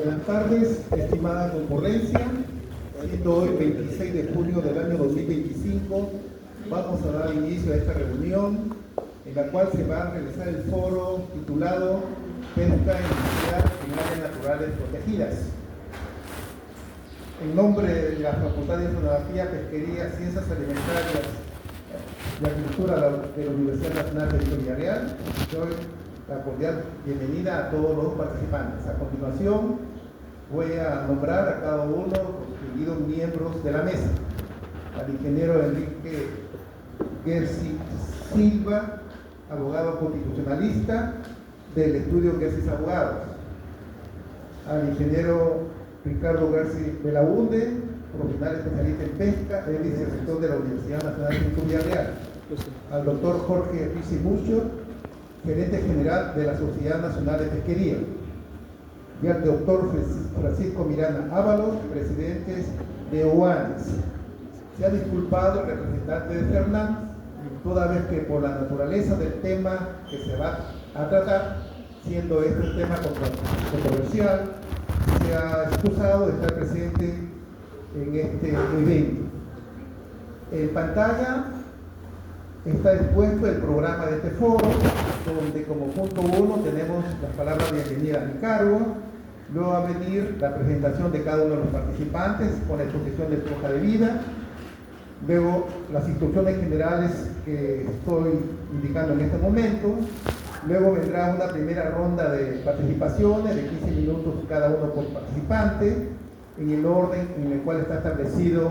Buenas tardes, estimada concurrencia. Siendo hoy 26 de junio del año 2025, vamos a dar inicio a esta reunión en la cual se va a realizar el foro titulado Pesca Industrial en áreas naturales protegidas. En nombre de la Facultad de Oceanografía, Pesquería, Ciencias Alimentarias y Agricultura de la Universidad Nacional de Villarreal, doy la cordial bienvenida a todos los participantes. A continuación, voy a nombrar a cada uno de los distinguidos miembros de la mesa. Al ingeniero Enrique Gersi Silva, abogado constitucionalista del estudio Gersi Abogados. Al ingeniero Ricardo Gersi Belaunde, profesional especialista en pesca, es vicerrector de la Universidad Nacional de Villarreal. Al doctor Jorge Pizzi Mucho, gerente general de la Sociedad Nacional de Pesquería. Y al doctor Francisco Miranda Ábalos, presidente de OANES. Se ha disculpado el representante de Fernández, toda vez que por la naturaleza del tema que se va a tratar, siendo este un tema controversial, se ha excusado de estar presente en este evento. En pantalla está expuesto el programa de este foro, donde como punto 1 tenemos las palabras de bienvenida a mi cargo, luego va a venir la presentación de cada uno de los participantes con la exposición de su hoja de vida, luego las instrucciones generales que estoy indicando en este momento, luego vendrá una primera ronda de participaciones de 15 minutos cada uno por participante, en el orden en el cual está establecido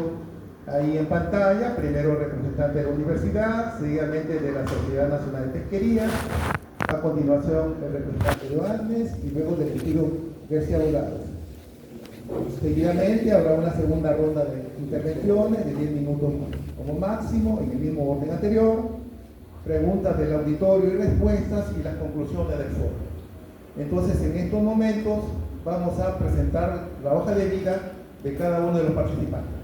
ahí en pantalla, primero el representante de la universidad, seguidamente de la Sociedad Nacional de Pesquería, a continuación el representante de OANES y luego del ejido Gersi Abogados. Seguidamente habrá una segunda ronda de intervenciones de 10 minutos como máximo, en el mismo orden anterior, preguntas del auditorio y respuestas y las conclusiones del foro. Entonces, en estos momentos vamos a presentar la hoja de vida de cada uno de los participantes.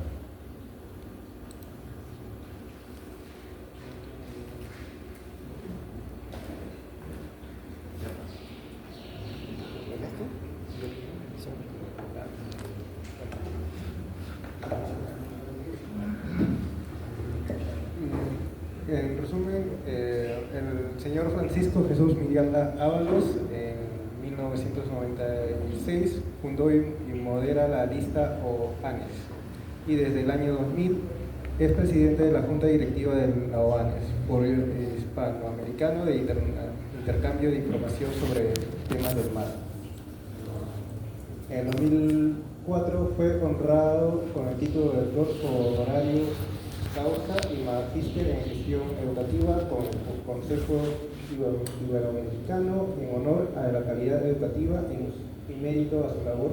En resumen, el señor Francisco Jesús Miranda Ábalos en 1996 fundó y modera la lista OANES y desde el año 2000 es presidente de la Junta Directiva de la OANES, Foro Hispanoamericano de Intercambio de Información sobre temas del mar. En 2004 fue honrado con el título de doctor honorario causa y magíster en gestión educativa con el Consejo Iberoamericano en honor a la calidad educativa y mérito a su labor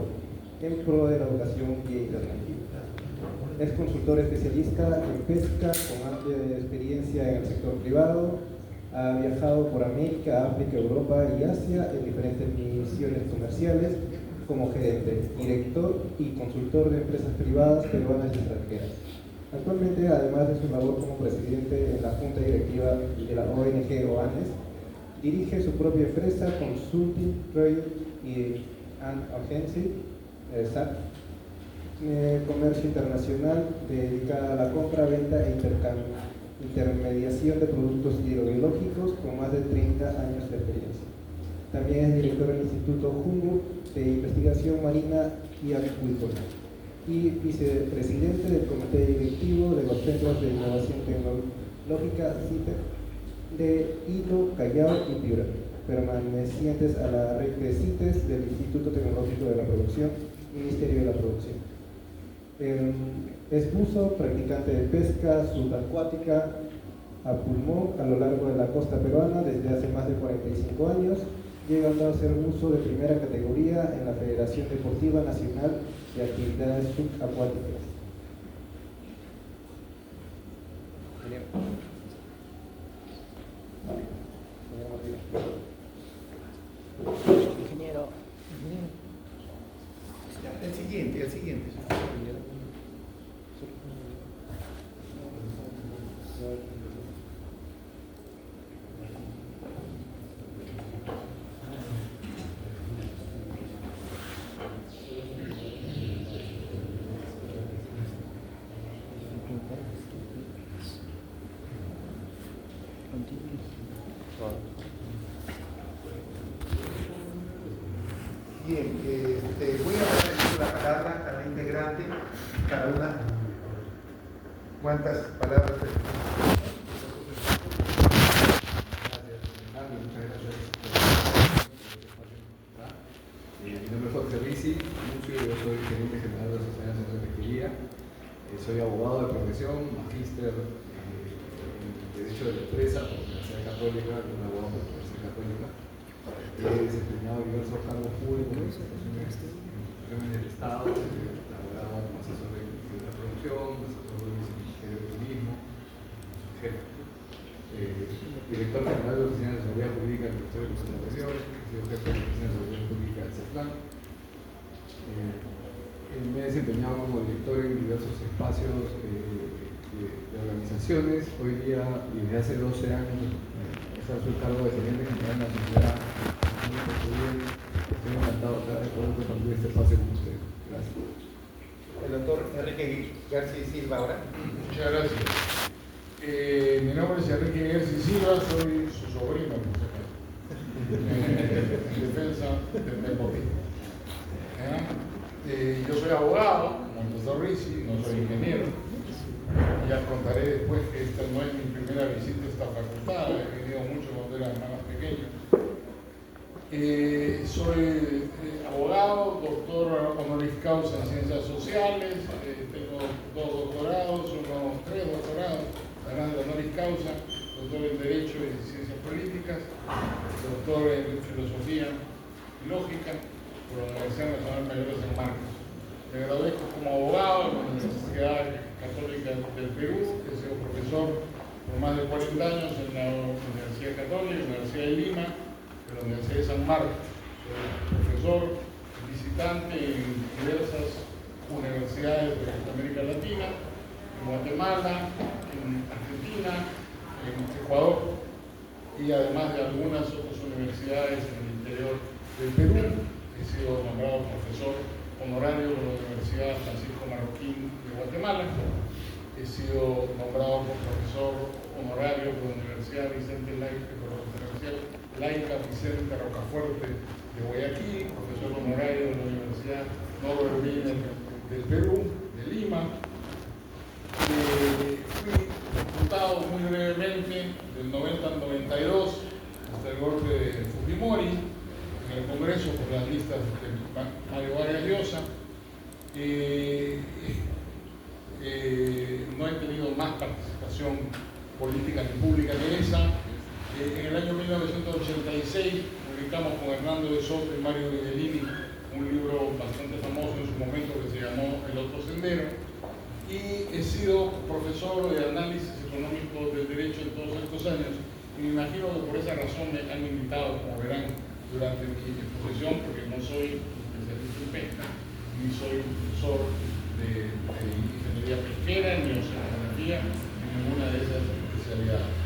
en pro de la educación internacional. Es consultor especialista en pesca con amplia experiencia en el sector privado. Ha viajado por América, África, Europa y Asia en diferentes misiones comerciales como gerente, director y consultor de empresas privadas peruanas y extranjeras. Actualmente, además de su labor como presidente en la Junta Directiva de la ONG OANES, dirige su propia empresa Consulting Trade and Agency, SAT, comercio internacional dedicada a la compra, venta e intermediación de productos hidrobiológicos con más de 30 años de experiencia. También es director del Instituto Humboldt de Investigación Marina y Acuícola y vicepresidente del Comité Directivo de los Centros de Innovación Tecnológica CITEC de Hilo, Callao y Piura, permanecientes a la red de CITES del Instituto Tecnológico de la Producción, Ministerio de la Producción. Es buzo, practicante de pesca subacuática a pulmón a lo largo de la costa peruana desde hace más de 45 años, llegando a ser buzo de primera categoría en la Federación Deportiva Nacional de Actividades Subacuáticas. Ingeniero. El siguiente. Bien, voy a dar la palabra a la integrante, cada una. ¿Cuántas palabras? Muchas gracias. Mi nombre es Jorge Risi, yo soy gerente general de la Sociedad Nacional de Pesquería. Soy abogado de profesión, magíster en Derecho de la Empresa por la Universidad Católica, un abogado por la Universidad Católica. He desempeñado diversos cargos públicos en instituciones del Estado, he laborado como asesor de la producción, asesor del Ministerio de Turismo, jefe. Director general de la Oficina de Seguridad Jurídica del Ministerio de Conservación, he sido jefe de la Oficina de Seguridad Jurídica del CEPLAN. Me he desempeñado como director en diversos espacios de organizaciones. Hoy día, y desde hace 12 años, ejerzo el cargo de gerente general de la sociedad. Estoy encantado de poder compartir este espacio con ustedes. Gracias. El doctor Enrique García Silva ahora. Muchas gracias. Mi nombre es Enrique García Silva, soy su sobrino, en defensa del nepotismo. Yo soy abogado, como el profesor Risi, no soy ingeniero. Ya contaré después que esta no es mi primera visita a esta facultad, he venido mucho cuando era más pequeño. Soy abogado, doctor honoris causa en ciencias sociales, tengo 2 doctorados, tres doctorados, además de honoris causa, doctor en Derecho y Ciencias Políticas, doctor en Filosofía y Lógica por la Universidad Nacional Mayor de San Marcos. Me gradué como abogado en la Universidad Católica del Perú, he sido profesor por más de 40 años en la Universidad Católica, en la Universidad de Lima, en la Universidad de San Marcos. Soy profesor visitante en diversas universidades de América Latina, en Guatemala, en Argentina, en Ecuador y además de algunas otras universidades en el interior del Perú. He sido nombrado profesor honorario de la Universidad Francisco Marroquín de Guatemala. He sido nombrado profesor honorario de la Universidad Laica Vicente Rocafuerte de Guayaquil, profesor honorario de la Universidad Norbert Wiener del Perú, de Lima. Fui diputado muy brevemente del 90 al 92 hasta el golpe de Fujimori en el Congreso por las listas de Mario Vargas Llosa. No he tenido más participación política ni pública que esa. En el año 1986 publicamos con Hernando de Soto y Mario Videllini un libro bastante famoso en su momento que se llamó El Otro Sendero, y he sido profesor de análisis económico del derecho en todos estos años, y me imagino que por esa razón me han invitado, como verán, durante mi exposición, porque no soy especialista en pesca, ni soy profesor de ingeniería pesquera, ni oceanografía, ni ninguna de esas especialidades.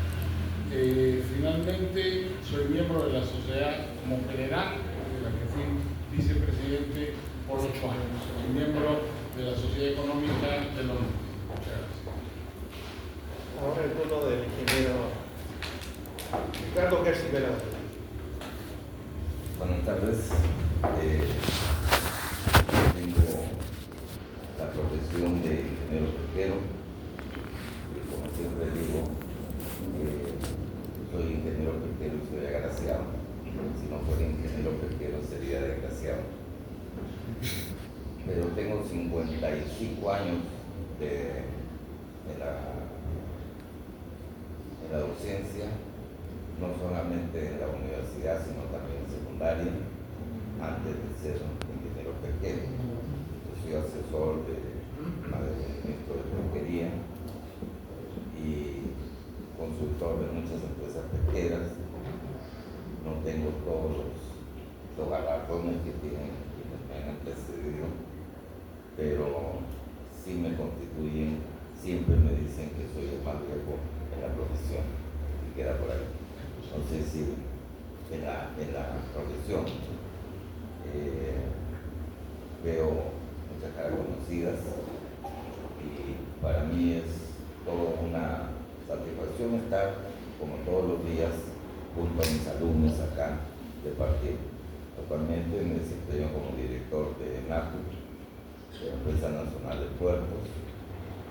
Finalmente, soy miembro de la sociedad como general, de la que fui vicepresidente por 8 años, y miembro de la Sociedad Económica de Londres. Muchas gracias. Ahora el turno del ingeniero Ricardo García Velasco. Buenas tardes. Tengo la profesión de ingeniero pesquero, y como siempre digo, soy ingeniero pesquero y soy agraciado. Si no fuera ingeniero pesquero sería desgraciado. Pero tengo 55 años en la docencia, no solamente en la universidad, sino también en secundaria, antes de ser ingeniero pesquero. Yo soy asesor de mantenimiento de pesquería y consultor de muchas empresas pesqueras. No tengo todos los galardones que tienen quienes me han precedido, pero sí me constituyen, siempre me dicen que soy el más viejo en la profesión, y queda por ahí. No sé si en la profesión veo muchas caras conocidas, y para mí es toda una satisfacción estar, como todos los días, junto a mis alumnos acá de partir. Actualmente me desempeño como director de NAPU, de la Empresa Nacional de Puertos,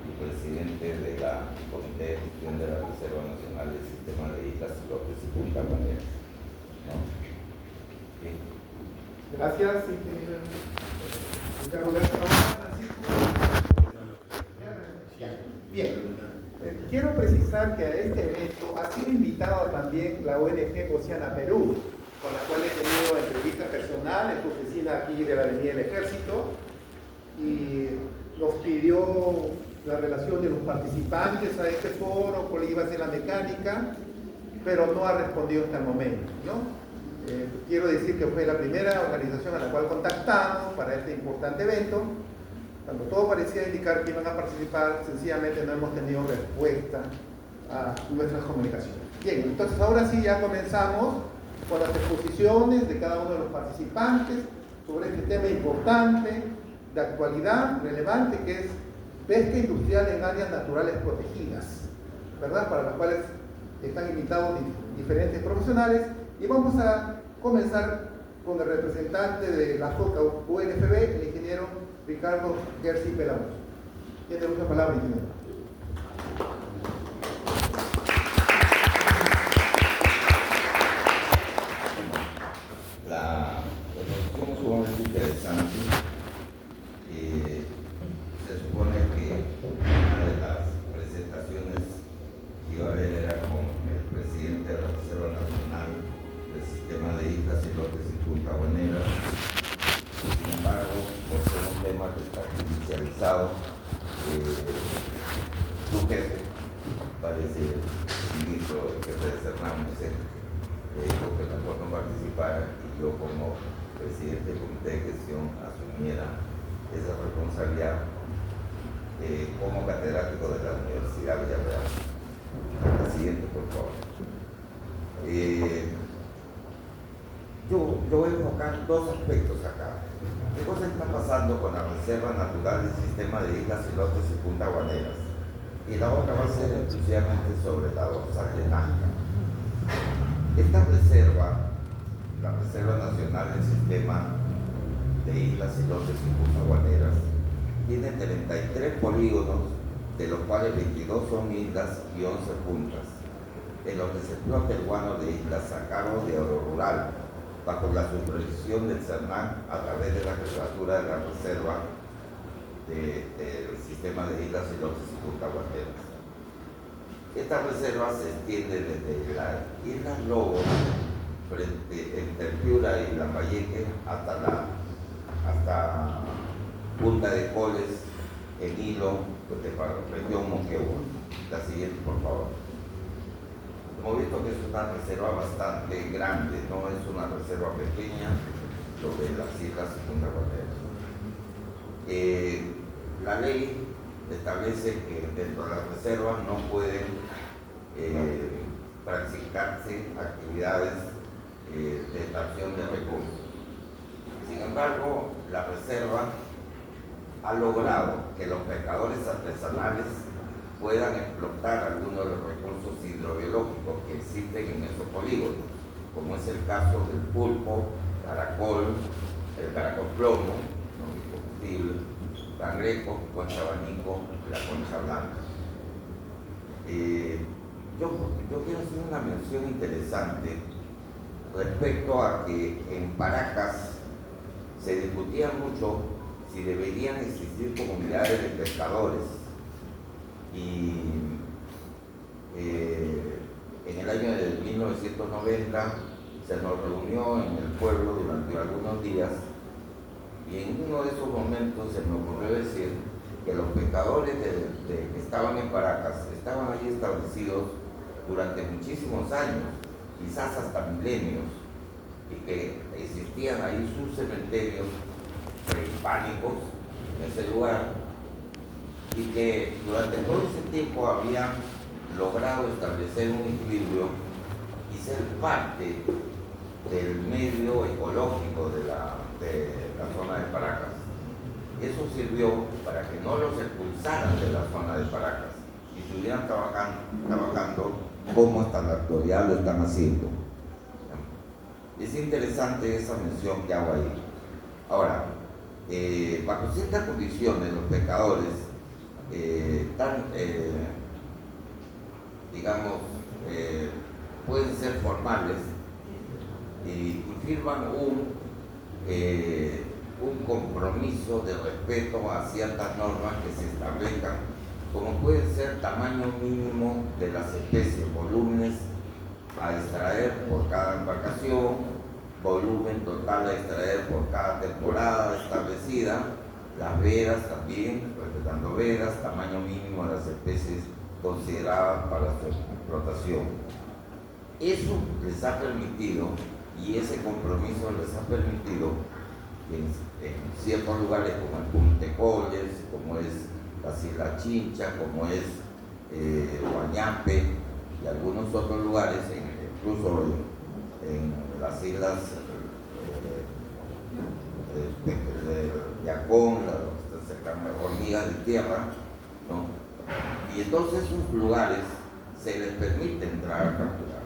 y presidente de la Comité de Gestión de la Reserva Nacional del Sistema de Islas, Islotes y Punta Maneras. ¿No? Bien. Gracias, ingeniero. Bien, quiero precisar que a este evento ha sido invitado también la ONG Oceana Perú, con la cual he tenido entrevista personal en su oficina aquí de la Avenida del Ejército, y nos pidió la relación de los participantes a este foro, cuál iba a ser la mecánica, pero no ha respondido hasta el momento, ¿no? Quiero decir que fue la primera organización a la cual contactamos para este importante evento. Cuando todo parecía indicar que iban a participar, sencillamente no hemos tenido respuesta a nuestras comunicaciones. Bien, entonces ahora sí ya comenzamos con las exposiciones de cada uno de los participantes sobre este tema importante, de actualidad, relevante, que es pesca industrial en áreas naturales protegidas, ¿verdad? Para las cuales están invitados diferentes profesionales. Y vamos a comenzar con el representante de la FOCA UNFB, el ingeniero Ricardo Gersi Pelamos. Tiene mucha palabra, ingeniero. La exposición es sumamente interesante. Se supone que una de las presentaciones que iba a haber era con el presidente de la Reserva Nacional del Sistema de Islas, Islotes y Punta Maneras. Sin embargo, por ser un tema que está judicializado, su jefe, parece el ministro, el jefe de Cernam, dijo que mejor no participara, y yo como presidente del Comité de Gestión asumiera esa responsabilidad como catedrático de la Universidad Villarreal. La siguiente, por favor. Yo voy a enfocar dos aspectos acá. ¿Qué cosa está pasando con la Reserva Natural del Sistema de Islas, Islotes y Punta Maneras? Y la otra va a ser exclusivamente sobre la dorsal de Nazca. Esta reserva, la Reserva Nacional del Sistema de Islas, Islotes y Punta Maneras, tiene 33 polígonos, de los cuales 22 son islas y 11 puntas, en donde se explota el guano de islas a cargo de Oro Rural, bajo la supervisión del CERNAC a través de la jefatura de la Reserva del Sistema de Islas, Islotes y Punta Maneras. Esta reserva se extiende desde las Islas Lobos, entre Piura y Lambayeque, hasta Punta de Coles, en Hilo, de región Moquegua. La siguiente, por favor. Hemos visto que es una reserva bastante grande, no es una reserva pequeña sobre las islas y Punta Maneras. La ley establece que dentro de la reserva no pueden practicarse actividades de extracción de recursos. Sin embargo, la reserva ha logrado que los pescadores artesanales puedan explotar algunos de los recursos hidrobiológicos que existen en esos polígonos, como es el caso del pulpo, caracol, el caracol plomo, no combustible, cangrejo, concha abanico, la concha blanca. Yo quiero hacer una mención interesante respecto a que en Paracas se discutía mucho si deberían existir comunidades de pescadores, y en el año de 1990 se nos reunió en el pueblo durante algunos días, y en uno de esos momentos se me ocurrió decir que los pescadores que estaban en Paracas estaban allí establecidos durante muchísimos años, quizás hasta milenios, y que existían ahí sus cementerios prehispánicos en ese lugar, y que durante todo ese tiempo habían logrado establecer un equilibrio y ser parte del medio ecológico de la zona de Paracas. Eso sirvió para que no los expulsaran de la zona de Paracas y estuvieran trabajando como hasta la actualidad lo están haciendo. Es interesante esa mención que hago ahí. Ahora, bajo ciertas condiciones, los pescadores pueden ser formales y firman un compromiso de respeto a ciertas normas que se establezcan, como puede ser tamaño mínimo de las especies, volúmenes a extraer por cada embarcación, volumen total a extraer por cada temporada establecida, las vedas también, respetando vedas, tamaño mínimo de las especies consideradas para su explotación. Eso les ha permitido, y ese compromiso les ha permitido en ciertos lugares como el Puntecoles, como es las Islas Chincha, como es Guañape y algunos otros lugares, incluso en las islas de Yacón, las hormigas de tierra, ¿no? Y entonces esos lugares se les permite entrar a capturar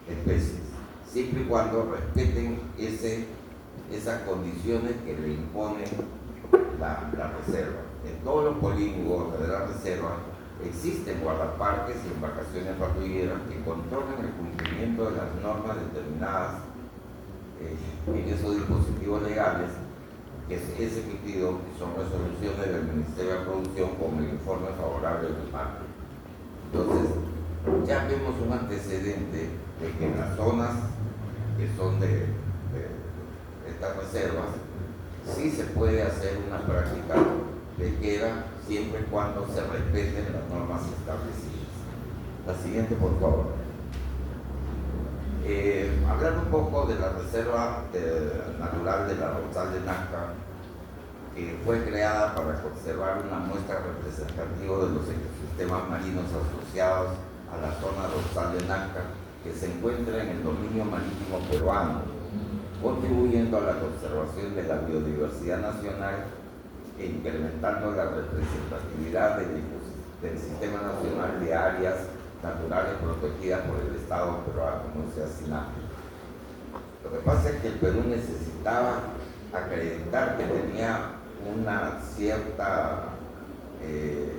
especies, siempre y cuando respeten esas condiciones que le impone la reserva. En todos los polígonos de la reserva existen guardaparques y embarcaciones patrulleras que controlan el cumplimiento de las normas determinadas en esos dispositivos legales que es emitido, que son resoluciones del Ministerio de Producción con el informe favorable del marco. Entonces, ya vemos un antecedente de que en las zonas que son de estas reservas sí se puede hacer una práctica de queda siempre y cuando se respeten las normas establecidas. La siguiente, por favor. Hablar un poco de la Reserva Natural de la Dorsal de Nazca, que fue creada para conservar una muestra representativa de los ecosistemas marinos asociados a la zona dorsal de Nazca, que se encuentra en el dominio marítimo peruano, contribuyendo a la conservación de la biodiversidad nacional e incrementando la representatividad del Sistema Nacional de Áreas Naturales protegidas por el Estado peruano, no sea SINAPE. Lo que pasa es que el Perú necesitaba acreditar que tenía una cierta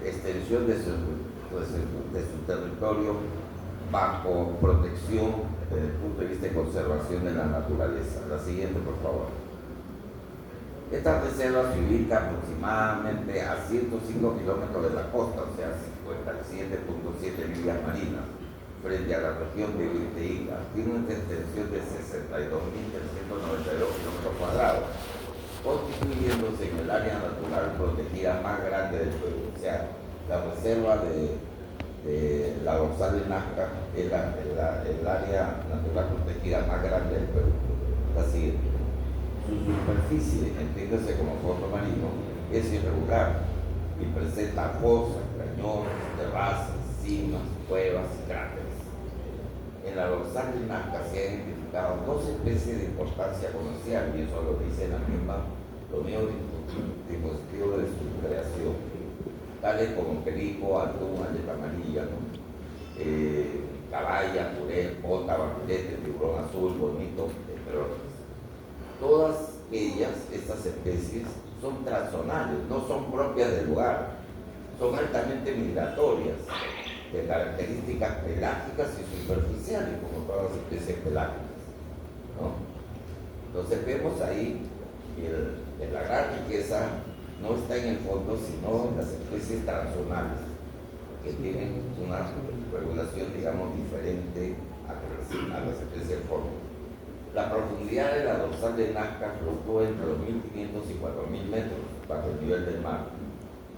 extensión de su territorio bajo protección desde el punto de vista de conservación de la naturaleza. La siguiente, por favor. Esta reserva se ubica aproximadamente a 105 kilómetros de la costa, o sea, 57.7 millas marinas, frente a la región de Isla. Tiene una extensión de 62.392 kilómetros cuadrados, constituyéndose en el área natural protegida más grande del Perú. O sea, la reserva de la Dorsal de Nazca es el área natural protegida más grande del Perú. La siguiente. Su superficie, entiéndase como fondo marino, es irregular y presenta fosas, cañones, terrazas, cimas, cuevas y cráteres. En la Dorsal de Nazca se han identificado dos especies de importancia comercial, y eso lo dice los mismos dispositivos de su creación, tales como perico, atún, aleta amarilla, ¿no? Caballa, puré, bota, barrilete, tiburón azul, bonito, entre otras. Todas ellas, estas especies, son transzonales, no son propias del lugar, son altamente migratorias, de características pelágicas y superficiales, como todas las especies pelágicas, ¿no? Entonces vemos ahí que la gran riqueza no está en el fondo, sino en las especies transzonales, que tienen una regulación, digamos, diferente a las especies del fondo. La profundidad de la dorsal de Nazca fluctúa entre los 1.500 y 4.000 metros bajo el nivel del mar,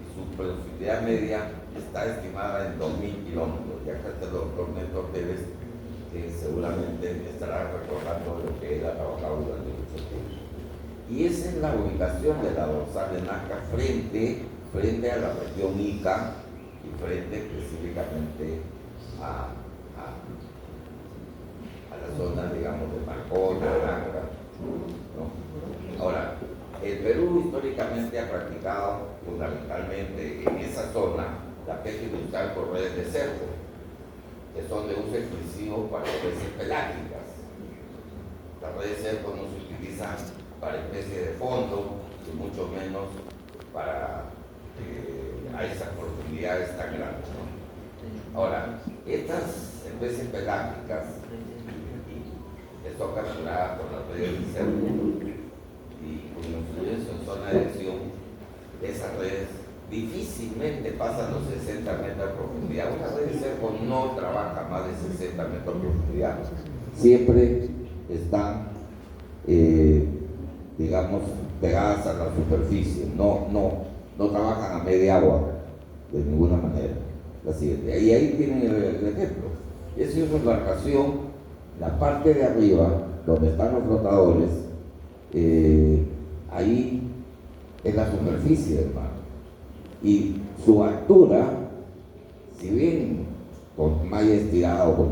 y su profundidad media está estimada en 2.000 kilómetros. Ya que el doctor Néstor Pérez, que seguramente estará recordando lo que él ha trabajado durante mucho tiempo. Y esa es la ubicación de la dorsal de Nazca frente a la región Ica y frente específicamente a la zona, digamos, de Marcón, Naranja, ¿no? Ahora, el Perú históricamente ha practicado fundamentalmente en esa zona la pesca industrial por redes de cerco, que son de uso exclusivo para especies pelágicas. Las redes cerco no se utilizan para especie de fondo y mucho menos para a esas profundidades tan grandes, ¿no? Ahora, estas especies pelágicas que son capturadas por las redes de cerco y con influencia en zona de acción, esas redes difícilmente pasan los 60 metros de profundidad. Una red de cerco no trabaja más de 60 metros de profundidad. Siempre están, digamos, pegadas a la superficie. No trabajan a media agua de ninguna manera. La siguiente. Y ahí tienen el ejemplo. Esa es una embarcación, la parte de arriba, donde están los flotadores, ahí es la superficie del mar. Y su altura, si bien con malla estirada o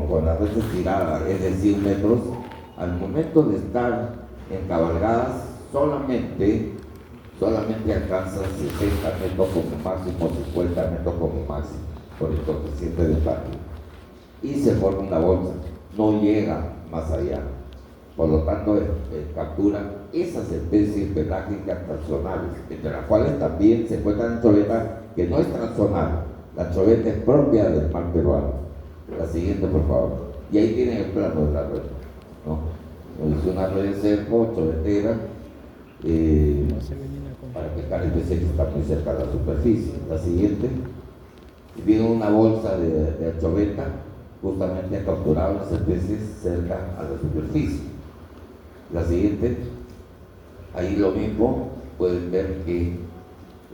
con la red estirada es de 100 metros, al momento de estar encabalgadas solamente alcanzan 60 metros como máximo, 50 metros como máximo, por el coeficiente de impacto. Y se forma una bolsa, no llega más allá. Por lo tanto, capturan esas especies pelágicas transzonales, entre las cuales también se encuentra la anchoveta, que no es transzonal, la anchoveta es propia del mar peruano. La siguiente, por favor. Y ahí tienen el plano de la red, ¿no? Es una red de cerco, anchovetera, para pescar especies que están muy cerca de la superficie. La siguiente. Y viene una bolsa de anchoveta, justamente ha capturado las especies cerca a la superficie. La siguiente, ahí lo mismo, pueden ver que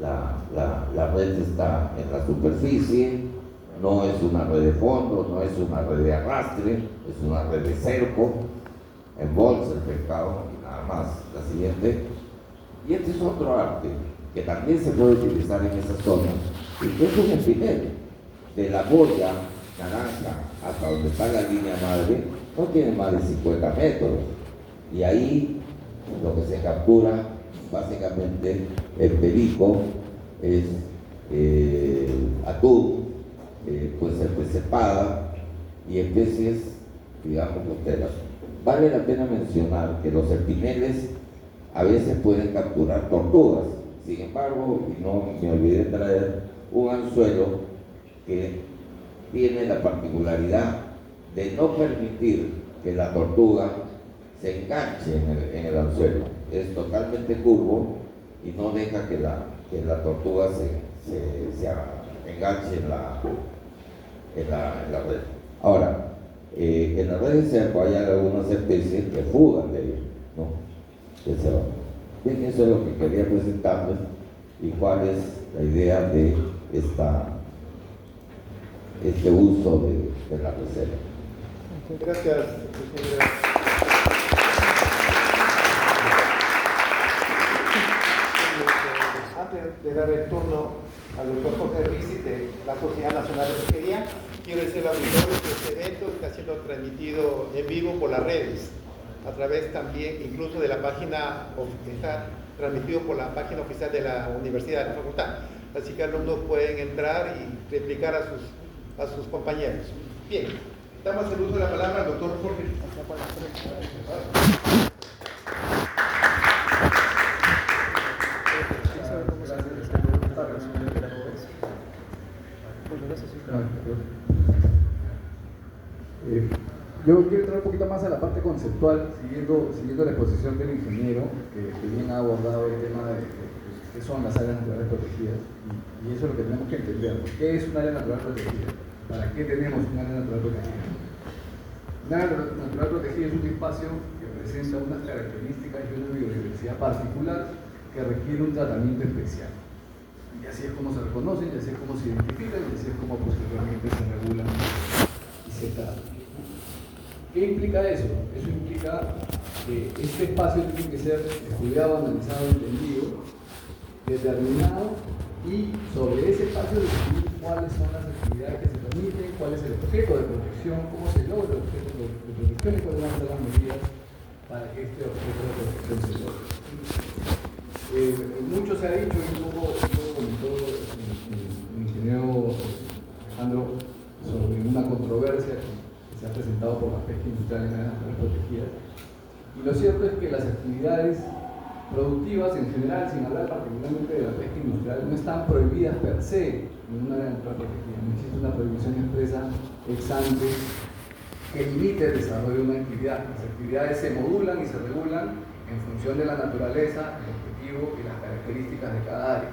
la red está en la superficie, no es una red de fondo, no es una red de arrastre, es una red de cerco, en bolsa el pescado y nada más. La siguiente, y este es otro arte que también se puede utilizar en esa zona, y que es un espinel, de la boya naranja hasta donde está la línea madre, no tiene más de 50 metros. Y ahí lo que se captura básicamente el perico es atún, puede ser pez espada y especies, digamos, costeras. Vale la pena mencionar que los espineles a veces pueden capturar tortugas. Sin embargo, y no me olvidé traer un anzuelo que tiene la particularidad de no permitir que la tortuga se enganche en el anzuelo. Es totalmente curvo y no deja que la tortuga se enganche en la red. Ahora, en la red de cerco hay algunas especies que fugan de ella, ¿no? Que se van. Bien, eso es lo que quería presentarles y cuál es la idea de este uso de la reserva. Gracias, señora. Antes de dar el turno al doctor Jorge Risi de la Sociedad Nacional de Pesquería, quiero decir al auditorio que este evento está siendo transmitido en vivo por las redes, a través también incluso de la página, está transmitido por la página oficial de la Universidad de la Facultad. Así que alumnos pueden entrar y replicar a sus compañeros. Bien, damos el uso de la palabra al doctor Jorge. Yo quiero entrar un poquito más a la parte conceptual, siguiendo la exposición del ingeniero, que bien ha abordado el tema de qué son las áreas naturales protegidas, y eso es lo que tenemos que entender. ¿Qué es un área natural protegida? ¿Para qué tenemos un área natural protegida? Un área natural protegida es un espacio que presenta unas características y una biodiversidad particular que requiere un tratamiento especial. Y así es como se reconocen, y así es como se identifican, y así es como posteriormente se regulan y se tratan. ¿Qué implica eso? Eso implica que este espacio tiene que ser estudiado, analizado, entendido, determinado, y sobre ese espacio definir cuáles son las actividades que se permiten, cuál es el objeto de protección, cómo se logra el objeto de protección y cuáles van a ser las medidas para que este objeto de protección se logre. Mucho se ha dicho, y un poco comentó el ingeniero Alejandro sobre una controversia que se ha presentado por la pesca industrial en áreas naturales protegidas, Y lo cierto es que las actividades productivas en general, sin hablar particularmente de la pesca industrial, no están prohibidas per se en una área natural protegida. No existe una prohibición expresa ex ante que limite el desarrollo de una actividad. Las actividades se modulan y se regulan en función de la naturaleza, el objetivo y las características de cada área.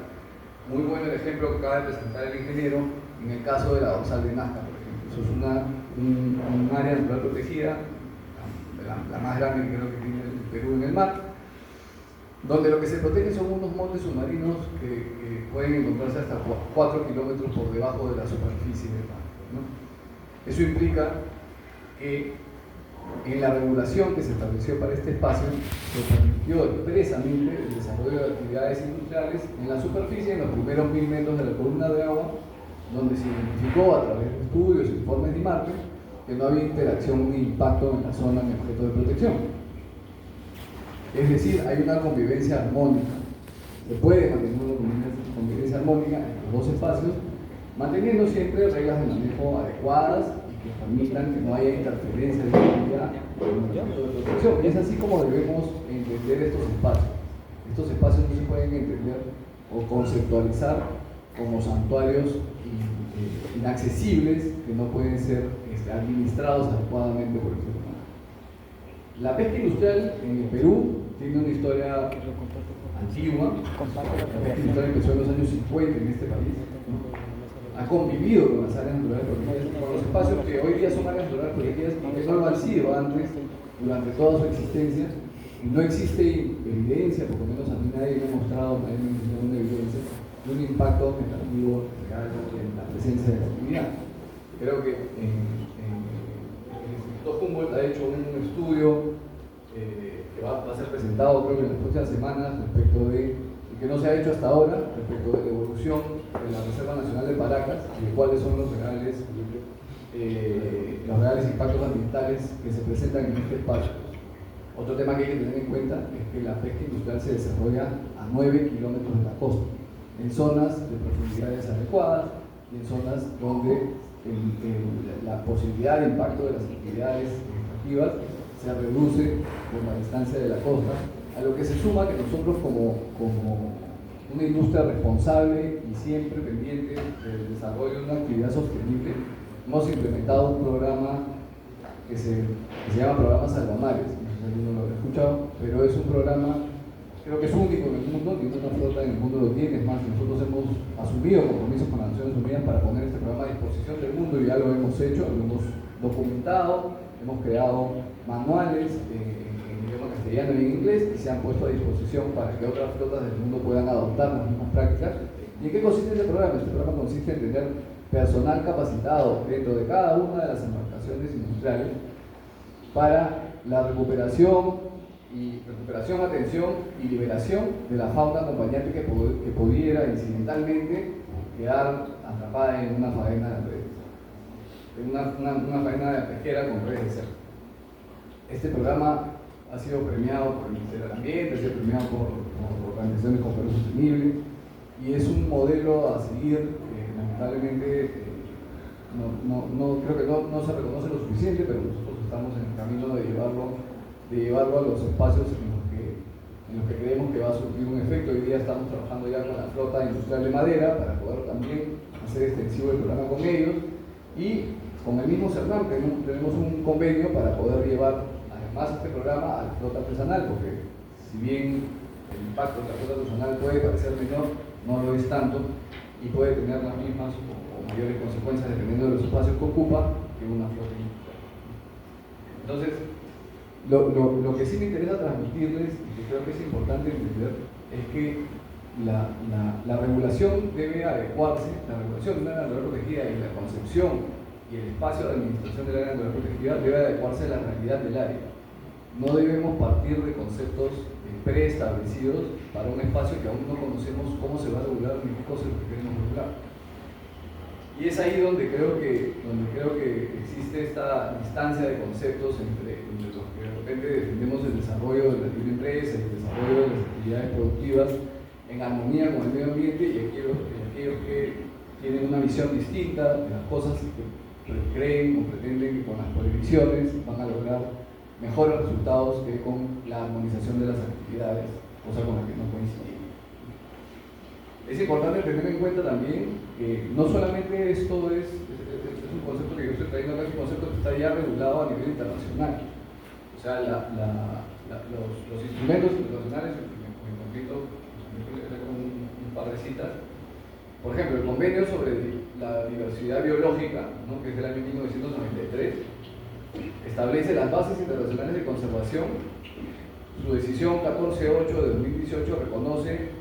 Muy bueno el ejemplo que acaba de presentar el ingeniero en el caso de la dorsal de Nazca, por ejemplo. Eso es un área natural protegida, la más grande que creo que tiene el Perú en el mar, donde lo que se protege son unos montes submarinos que pueden encontrarse hasta 4 kilómetros por debajo de la superficie del mar, ¿no? Eso implica que en la regulación que se estableció para este espacio se permitió expresamente el desarrollo de actividades industriales en la superficie en los primeros 1000 metros de la columna de agua, donde se identificó a través de estudios e informes de IMARPE que no había interacción ni impacto en la zona ni objeto de protección. Es decir, hay una convivencia armónica. Se puede mantener una convivencia armónica en los dos espacios, manteniendo siempre reglas de manejo adecuadas y que permitan que no haya interferencia de actividad con el objeto de protección. Y es así como debemos entender estos espacios. Estos espacios no se pueden entender o conceptualizar como santuarios inaccesibles que no pueden ser administrados adecuadamente por el ser humano. La pesca industrial en el Perú tiene una historia antigua. La pesca industrial empezó en los años 50 en este país, ¿no? Ha convivido con las áreas naturales protegidas, con los espacios que hoy día son áreas naturales protegidas y que no lo han sido antes durante toda su existencia. Y no existe evidencia, por lo menos a mí nadie me ha mostrado, nadie me ha enseñado una evidencia de un impacto negativo real en la presencia de la actividad. Creo que el Instituto Humboldt ha hecho un estudio que va a ser presentado creo que en las próximas semanas respecto de, y que no se ha hecho hasta ahora, respecto de la evolución de la Reserva Nacional de Paracas y de cuáles son los reales impactos ambientales que se presentan en este espacio. Otro tema que hay que tener en cuenta es que la pesca industrial se desarrolla a 9 kilómetros de la costa, en zonas de profundidades adecuadas y en zonas donde la posibilidad de impacto de las actividades extractivas se reduce por la distancia de la costa, a lo que se suma que nosotros como una industria responsable y siempre pendiente del desarrollo de una actividad sostenible, hemos implementado un programa que se llama Programa Salvamares. No sé si alguno lo habrá escuchado, pero es un programa, creo que es único en el mundo, ninguna flota en el mundo lo tiene. Es más, nosotros hemos asumido compromisos con las Naciones Unidas para poner este programa a disposición del mundo y ya lo hemos hecho, lo hemos documentado, hemos creado manuales en idioma castellano y en inglés y se han puesto a disposición para que otras flotas del mundo puedan adoptar las mismas prácticas. ¿Y en qué consiste este programa? Este programa consiste en tener personal capacitado dentro de cada una de las embarcaciones industriales para la recuperación, atención y liberación de la fauna acompañante que pudiera incidentalmente quedar atrapada en una faena de redes, en una faena pesquera con redes de cerco. Este programa ha sido premiado por el Ministerio del Ambiente, ha sido premiado por organizaciones como Perú Sostenible y es un modelo a seguir que lamentablemente creo que no se reconoce lo suficiente, pero nosotros estamos en el camino de llevarlo a los espacios en los que creemos que va a surtir un efecto. Hoy día estamos trabajando ya con la flota industrial de madera para poder también hacer extensivo el programa con ellos, y con el mismo CERNAM tenemos un convenio para poder llevar además este programa a la flota artesanal, porque si bien el impacto de la flota artesanal puede parecer menor, no lo es tanto y puede tener las mismas o mayores consecuencias dependiendo de los espacios que ocupa que una flota industrial. Entonces, lo que sí me interesa transmitirles y que creo que es importante entender es que la regulación debe adecuarse, la regulación de una área natural protegida y la concepción y el espacio de administración del área natural protegida debe adecuarse a la realidad del área. No debemos partir de conceptos preestablecidos para un espacio que aún no conocemos cómo se va a regular ni qué cosas queremos regular. Y es ahí donde creo que existe esta distancia de conceptos entre los que de repente defendemos el desarrollo de la libre empresa, el desarrollo de las actividades productivas en armonía con el medio ambiente y aquellos que tienen una visión distinta de las cosas que creen o pretenden que con las prohibiciones van a lograr mejores resultados que con la armonización de las actividades, cosa con la que no coincidimos. Es importante tener en cuenta también que no solamente esto es un concepto que yo estoy trayendo acá, es un concepto que está ya regulado a nivel internacional. O sea, los instrumentos internacionales, en concreto, con un par de citas. Por ejemplo, el convenio sobre la diversidad biológica, ¿no?, que es del año 1993, establece las bases internacionales de conservación. Su decisión 14.8 de 2018 reconoce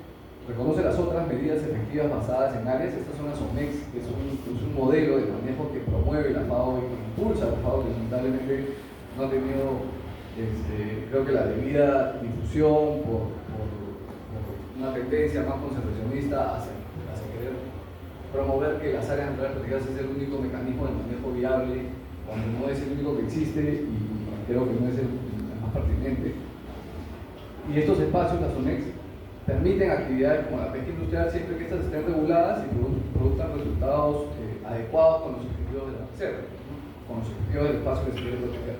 las otras medidas efectivas basadas en áreas. Estas son las OMEX, que es un modelo de manejo que promueve la FAO y que impulsa la FAO, que lamentablemente no ha tenido, creo que la debida difusión por una tendencia más conservacionista hacia querer promover que las áreas naturales protegidas es el único mecanismo de manejo viable, cuando no es el único que existe y creo que no es el más pertinente. Y estos espacios, las ONEX, permiten actividades como la pesca industrial siempre que estas estén reguladas y produzcan resultados adecuados con los objetivos de la reserva, ¿no?, con los objetivos del espacio que se quiere proteger.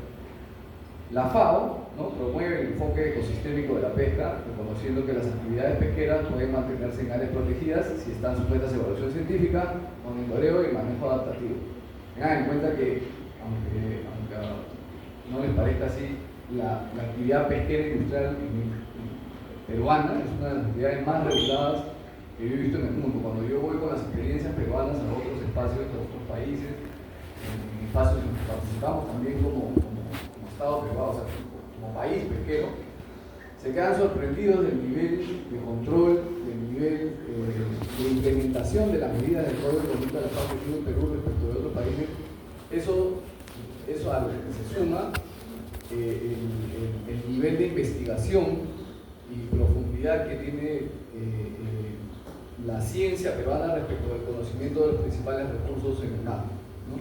La FAO, ¿no?, promueve el enfoque ecosistémico de la pesca, reconociendo que las actividades pesqueras pueden mantenerse en áreas protegidas si están sujetas a evaluación científica, monitoreo y manejo adaptativo. Tengan en cuenta que, aunque no les parezca así, la actividad pesquera industrial peruana es una de las actividades más reguladas que yo he visto en el mundo. Cuando yo voy con las experiencias peruanas a otros espacios, a otros países, en espacios en los que participamos también como Estado privado, o sea, como país pesquero, se quedan sorprendidos del nivel de control, del nivel de implementación de las medidas del Código de Conducta de la FAO que tiene Perú respecto de otros países. Eso a lo que se suma el nivel de investigación y profundidad que tiene la ciencia peruana respecto del conocimiento de los principales recursos en el mar, ¿no?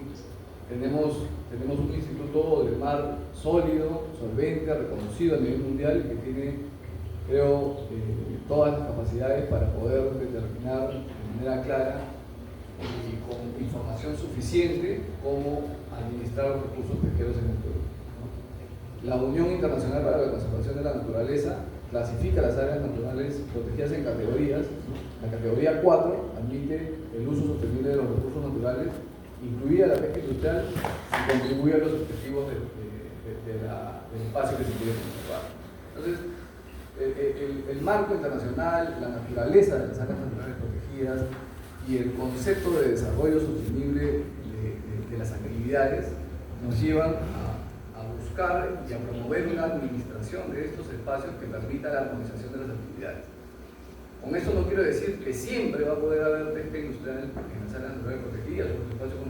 Tenemos un instituto del mar sólido, solvente, reconocido a nivel mundial, que tiene, creo, todas las capacidades para poder determinar de manera clara y con información suficiente cómo administrar los recursos pesqueros en el Perú, ¿no? La Unión Internacional para la Conservación de la Naturaleza clasifica las áreas naturales protegidas en categorías. La categoría 4 admite el uso sostenible de los recursos naturales, incluida la pesca industrial, y contribuye a los objetivos del espacio que se quiere conservar. Entonces, el marco internacional, la naturaleza de las áreas naturales protegidas y el concepto de desarrollo sostenible de las actividades nos llevan a buscar y a promover una administración de estos espacios que permita la armonización de las actividades. Con esto no quiero decir que siempre va a poder haber pesca industrial en las áreas naturales protegidas, los espacios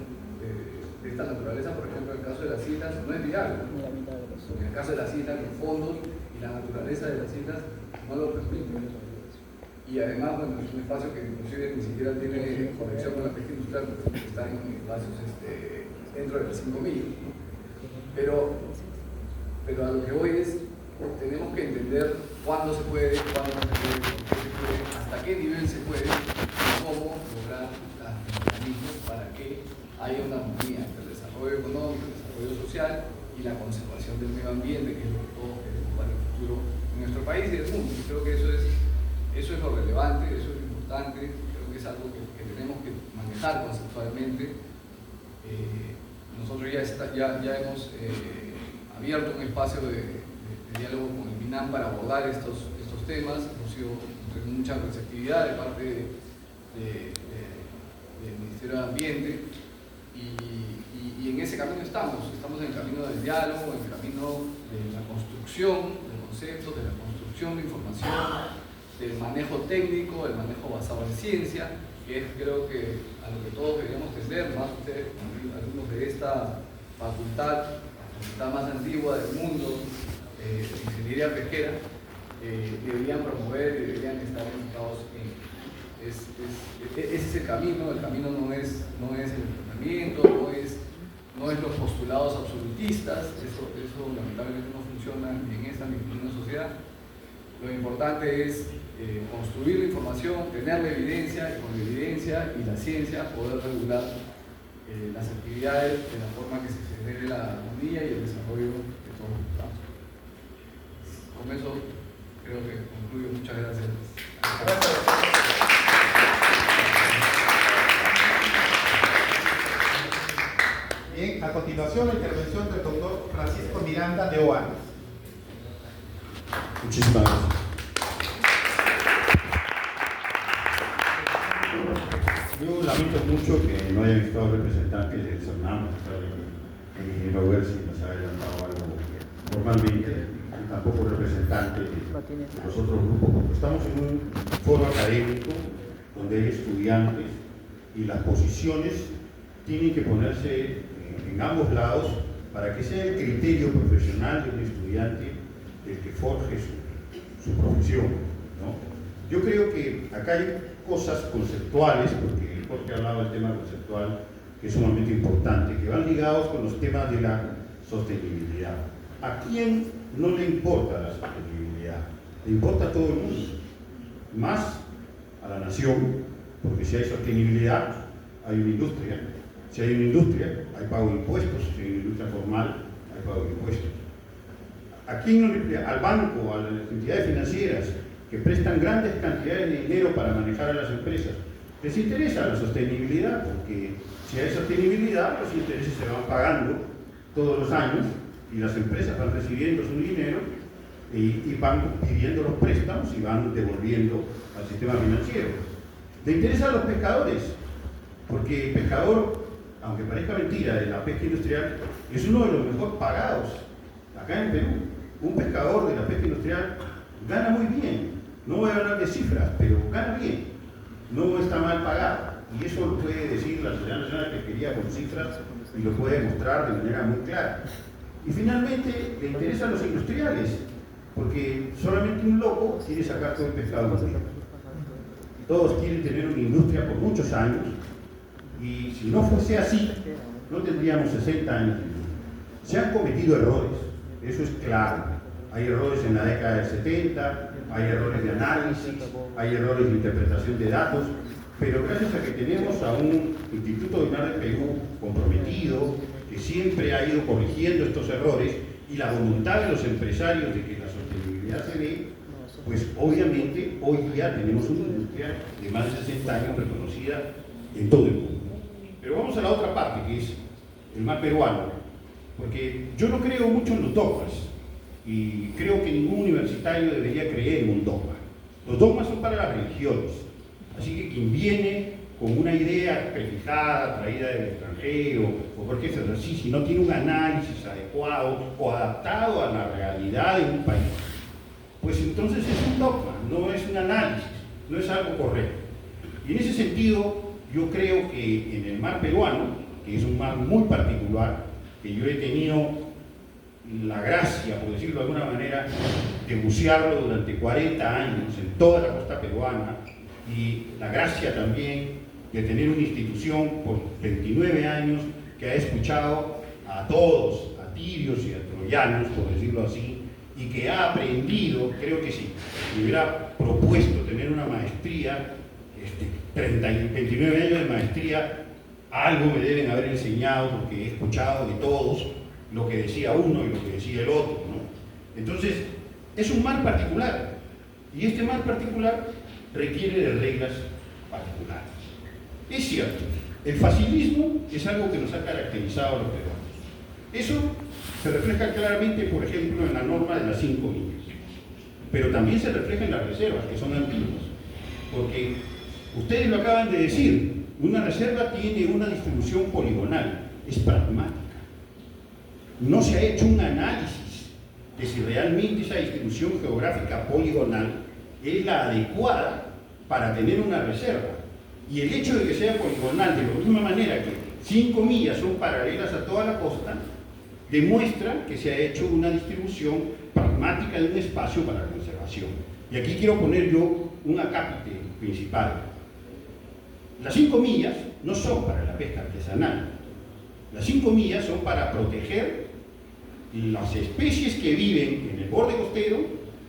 de esta naturaleza. Por ejemplo, en el caso de las islas no es viable. En el caso de las islas, los fondos y la naturaleza de las islas no lo permiten. Y además, bueno, es un espacio que inclusive ni siquiera tiene conexión con la pesca industrial, porque está en espacios dentro de las 5 millas, ¿no? Pero a lo que voy es, tenemos que entender cuándo se puede, cuándo no se puede, por qué se puede, hasta qué nivel se puede, y cómo lograr los mecanismos para que haya una armonía entre el desarrollo económico, el desarrollo social y la conservación del medio ambiente, que es lo que todos queremos para el futuro en nuestro país y del mundo. Y creo que eso es lo relevante, eso es lo importante, creo que es algo que tenemos que manejar conceptualmente. Nosotros ya hemos abierto un espacio de diálogo con el MINAM para abordar estos temas. Hemos sido con mucha receptividad de parte del Ministerio de Ambiente y en ese camino estamos en el camino del diálogo, en el camino de la construcción de conceptos, de la construcción de información, del manejo técnico, del manejo basado en ciencia, que es, creo que, a lo que todos deberíamos tender, más ustedes, algunos de esta facultad, la facultad más antigua del mundo, de ingeniería pesquera, deberían promover, deberían estar enfocados en. Ese es el camino no es el entrenamiento, no es los postulados absolutistas, eso lamentablemente no funciona ni en esta ni en una sociedad. Lo importante es construir la información, tener la evidencia, y con la evidencia y la ciencia poder regular las actividades de la forma que se genere la armonía y el desarrollo de todos los estados. con eso creo que concluyo. Muchas gracias. Bien, a continuación la intervención del doctor Francisco Miranda de OANES. Muchísimas gracias. Yo lamento mucho que no hayan estado representantes del SONAM, el ingeniero Gersi nos ha adelantado algo formalmente, y tampoco representantes de los otros grupos, porque estamos en un foro académico donde hay estudiantes y las posiciones tienen que ponerse en ambos lados para que sea el criterio profesional de un estudiante el que forje su profesión, ¿no? Yo creo que acá hay cosas conceptuales, porque Jorge ha hablado del tema conceptual, que es sumamente importante, que van ligados con los temas de la sostenibilidad. ¿A quién no le importa la sostenibilidad? Le importa a todo el mundo, más a la nación, porque si hay sostenibilidad, hay una industria. Si hay una industria, hay pago de impuestos. Si hay una industria formal, hay pago de impuestos. ¿A quién no le importa? Al banco, a las entidades financieras, que prestan grandes cantidades de dinero para manejar a las empresas. Les interesa la sostenibilidad, porque si hay sostenibilidad, los intereses se van pagando todos los años y las empresas van recibiendo su dinero y van pidiendo los préstamos y van devolviendo al sistema financiero. Le interesa a los pescadores, porque el pescador, aunque parezca mentira, de la pesca industrial es uno de los mejor pagados acá en Perú. Un pescador de la pesca industrial gana muy bien. No voy a hablar de cifras, pero gana bien. No está mal pagado. Y eso lo puede decir la Sociedad Nacional de Pesquería con cifras y lo puede mostrar de manera muy clara. Y finalmente le interesa a los industriales, porque solamente un loco quiere sacar todo el pescado del río. Todos quieren tener una industria por muchos años, y si no fuese así, no tendríamos 60 años. Se han cometido errores, eso es claro. Hay errores en la década del 70, hay errores de análisis, hay errores de interpretación de datos, pero gracias a que tenemos a un Instituto de Mar del Perú comprometido, que siempre ha ido corrigiendo estos errores, y la voluntad de los empresarios de que la sostenibilidad se dé, pues obviamente hoy día tenemos una industria de más de 60 años reconocida en todo el mundo. Pero vamos a la otra parte, que es el mar peruano, porque yo no creo mucho en los dogmas, y creo que ningún universitario debería creer en un dogma. Los dogmas son para las religiones, así que quien viene con una idea prefijada, traída del extranjero, o porque si no tiene un análisis adecuado o adaptado a la realidad de un país, pues entonces es un dogma, no es un análisis, no es algo correcto. Y en ese sentido, yo creo que en el mar peruano, que es un mar muy particular, que yo he tenido la gracia, por decirlo de alguna manera, de bucearlo durante 40 años en toda la costa peruana, y la gracia también de tener una institución por 29 años que ha escuchado a todos, a tibios y a troyanos, por decirlo así, y que ha aprendido. Creo que si me hubiera propuesto tener una maestría, 29 años de maestría, algo me deben haber enseñado, porque he escuchado de todos lo que decía uno y lo que decía el otro, ¿no? Entonces, es un mar particular, y este mar particular requiere de reglas particulares. Es cierto, el facilismo es algo que nos ha caracterizado a los peruanos. Eso se refleja claramente, por ejemplo, en la norma de las 5 millas, pero también se refleja en las reservas, que son antiguas, porque ustedes lo acaban de decir, una reserva tiene una distribución poligonal, es pragmática. No se ha hecho un análisis de si realmente esa distribución geográfica poligonal es la adecuada para tener una reserva. Y el hecho de que sea poligonal, de la misma manera que 5 millas son paralelas a toda la costa, demuestra que se ha hecho una distribución pragmática de un espacio para la conservación. Y aquí quiero poner yo un acápite principal. Las 5 millas no son para la pesca artesanal. Las 5 millas son para proteger las especies que viven en el borde costero,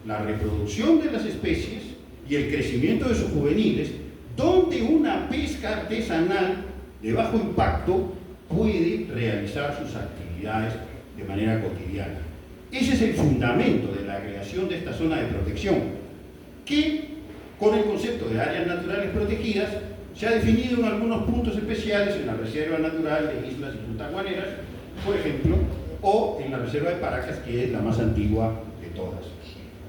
la reproducción de las especies y el crecimiento de sus juveniles, donde una pesca artesanal de bajo impacto puede realizar sus actividades de manera cotidiana. Ese es el fundamento de la creación de esta zona de protección, que con el concepto de áreas naturales protegidas se ha definido en algunos puntos especiales en la Reserva Natural de Islas y Punta Guaneras, por ejemplo, o en la Reserva de Paracas, que es la más antigua de todas.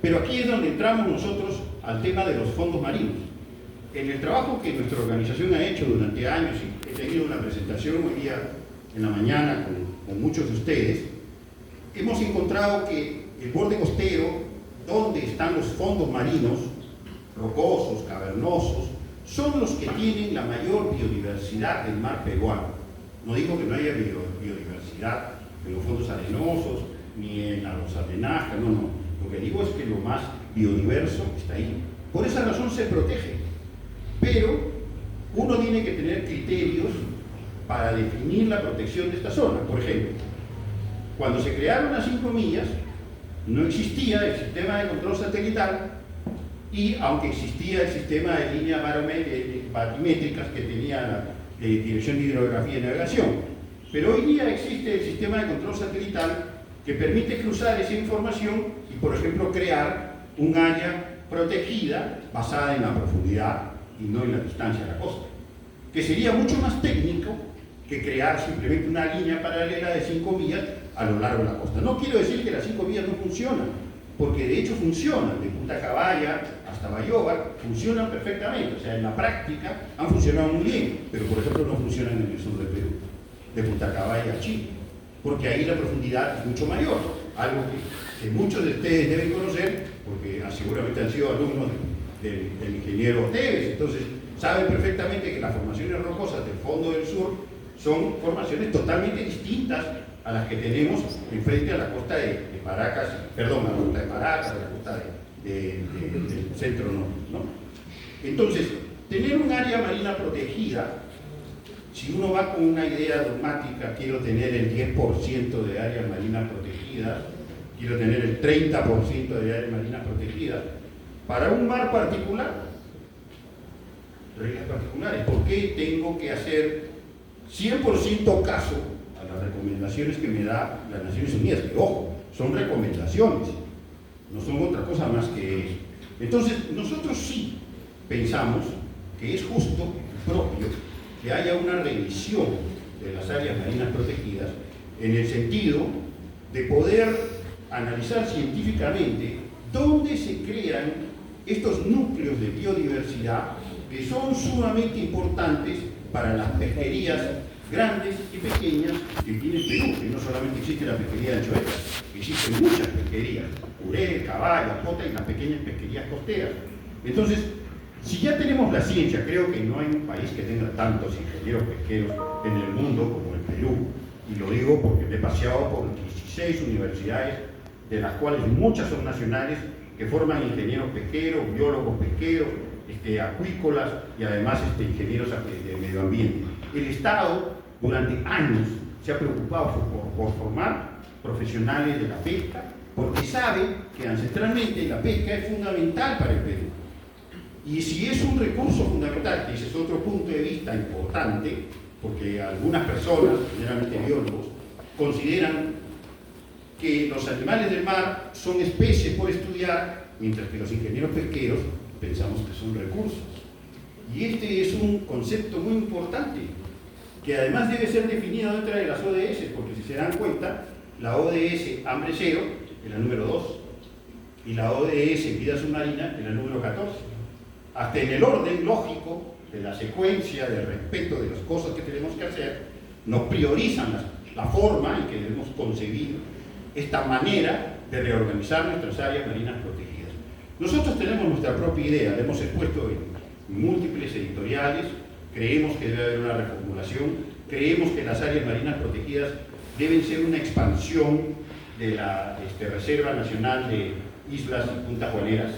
Pero aquí es donde entramos nosotros al tema de los fondos marinos. En el trabajo que nuestra organización ha hecho durante años, y he tenido una presentación hoy día en la mañana con muchos de ustedes, hemos encontrado que el borde costero, donde están los fondos marinos, rocosos, cavernosos, son los que tienen la mayor biodiversidad del mar peruano. No digo que no haya biodiversidad en los fondos arenosos, ni en los Nazca, no. Lo que digo es que lo más biodiverso está ahí. Por esa razón se protege. Pero uno tiene que tener criterios para definir la protección de esta zona. Por ejemplo, cuando se crearon las 5 millas, no existía el sistema de control satelital, y aunque existía el sistema de líneas batimétricas que tenía la Dirección de Hidrografía y Navegación, pero hoy día existe el sistema de control satelital que permite cruzar esa información y, por ejemplo, crear un área protegida basada en la profundidad y no en la distancia a la costa, que sería mucho más técnico que crear simplemente una línea paralela de 5 millas a lo largo de la costa. No quiero decir que las 5 millas no funcionan, porque de hecho funcionan, de Punta Caballa hasta Bayobar, funcionan perfectamente, o sea, en la práctica han funcionado muy bien, pero por ejemplo no funcionan en el sur del Perú, de Punta Caballa a Chile, porque ahí la profundidad es mucho mayor, algo que muchos de ustedes deben conocer, porque seguramente han sido alumnos del ingeniero Teves, entonces saben perfectamente que las formaciones rocosas del fondo del sur son formaciones totalmente distintas a las que tenemos enfrente a la costa de Paracas, perdón, a la costa de Paracas, a la costa del centro norte, ¿no? Entonces, tener un área marina protegida, si uno va con una idea dogmática, quiero tener el 10% de áreas marinas protegidas, quiero tener el 30% de áreas marinas protegidas, para un mar particular, reglas particulares. ¿Por qué tengo que hacer 100% caso a las recomendaciones que me da las Naciones Unidas? Que, ojo, son recomendaciones, no son otra cosa más que eso. Entonces, nosotros sí pensamos que es justo y propio que haya una revisión de las áreas marinas protegidas en el sentido de poder analizar científicamente dónde se crean estos núcleos de biodiversidad que son sumamente importantes para las pesquerías grandes y pequeñas que tiene Perú, que no solamente existe la pesquería de anchoetas, existen muchas pesquerías, Uré, Caballa, Jota y las pequeñas pesquerías costeras. Entonces, si ya tenemos la ciencia, creo que no hay un país que tenga tantos ingenieros pesqueros en el mundo como el Perú, y lo digo porque me he paseado por 16 universidades, de las cuales muchas son nacionales, que forman ingenieros pesqueros, biólogos pesqueros, acuícolas y además ingenieros de medio ambiente. El Estado durante años se ha preocupado por formar profesionales de la pesca, porque sabe que ancestralmente la pesca es fundamental para el Perú. Y si es un recurso fundamental, que ese es otro punto de vista importante, porque algunas personas, generalmente biólogos, consideran que los animales del mar son especies por estudiar, mientras que los ingenieros pesqueros pensamos que son recursos. Y este es un concepto muy importante, que además debe ser definido dentro de las ODS, porque si se dan cuenta, la ODS Hambre Cero es la número 2, y la ODS Vida Submarina es la número 14. Hasta en el orden lógico de la secuencia de respeto de las cosas que tenemos que hacer, nos priorizan la forma en que debemos concebir esta manera de reorganizar nuestras áreas marinas protegidas. Nosotros tenemos nuestra propia idea, la hemos expuesto en múltiples editoriales, creemos que debe haber una reformulación, creemos que las áreas marinas protegidas deben ser una expansión de la Reserva Nacional de Islas y Punta Guaneras,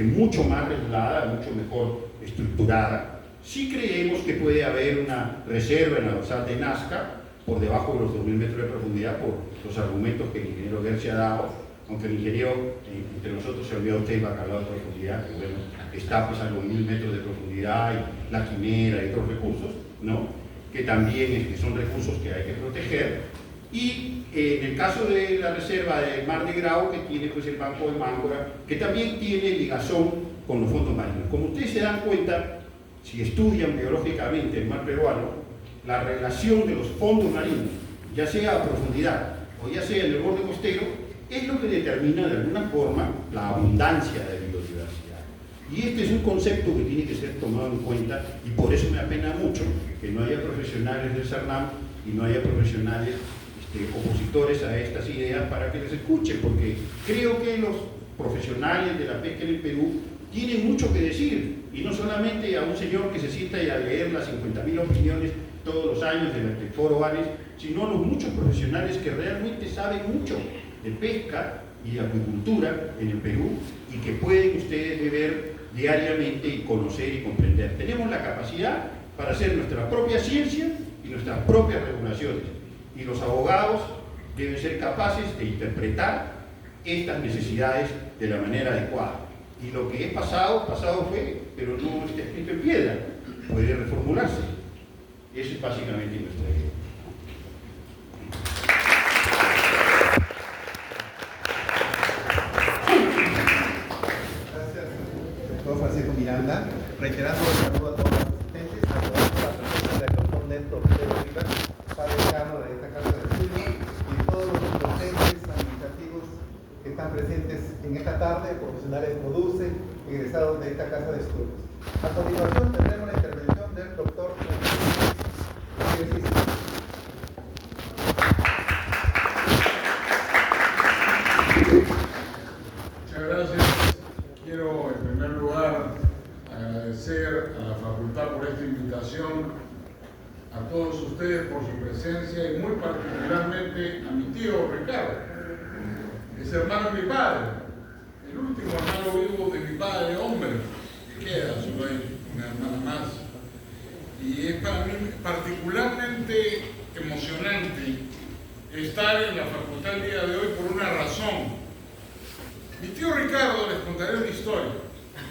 mucho más regulada, mucho mejor estructurada. Sí creemos que puede haber una reserva en la dorsal de Nazca, por debajo de los 2.000 metros de profundidad, por los argumentos que el ingeniero Gersi ha dado, aunque el ingeniero, entre nosotros, se olvidó usted bacalao de profundidad, que bueno, está pues a los 1.000 metros de profundidad, y la quimera y otros recursos, ¿no? Que también son recursos que hay que proteger, Y en el caso de la reserva de Mar de Grau, que tiene pues el Banco de Máncora, que también tiene ligazón con los fondos marinos. Como ustedes se dan cuenta, si estudian biológicamente el mar peruano, la relación de los fondos marinos, ya sea a profundidad o ya sea en el borde costero, es lo que determina de alguna forma la abundancia de biodiversidad. Y este es un concepto que tiene que ser tomado en cuenta, y por eso me apena mucho que no haya profesionales del CERNAM y no haya profesionales opositores a estas ideas para que les escuchen, porque creo que los profesionales de la pesca en el Perú tienen mucho que decir, y no solamente a un señor que se sienta y a leer las 50.000 opiniones todos los años del Foro ANES, sino a los muchos profesionales que realmente saben mucho de pesca y de acuicultura en el Perú y que pueden ustedes ver diariamente y conocer y comprender. Tenemos la capacidad para hacer nuestra propia ciencia y nuestras propias regulaciones, y los abogados deben ser capaces de interpretar estas necesidades de la manera adecuada. Y lo que es pasado, pasado fue, pero no está escrito en piedra, puede reformularse. Eso es básicamente nuestra idea. Gracias, doctor Francisco Miranda. Reiterando el saludo a todos los asistentes, agradezco la presencia del doctor Néstor Pedro Rivas, padre decano de esta Casa de Estudios, y todos los docentes administrativos que están presentes en esta tarde, profesionales de PRODUCE, egresados de esta Casa de Estudios. A continuación tendremos la intervención del doctor Muchas gracias. Quiero en primer lugar agradecer a la facultad por esta invitación, a todos ustedes por su presencia y muy particularmente a mi tío Ricardo, es hermano de mi padre, el último hermano vivo de mi padre, hombre, que queda, solo hay una hermana más. Y es para mí particularmente emocionante estar en la facultad el día de hoy por una razón. Mi tío Ricardo, les contaré una historia.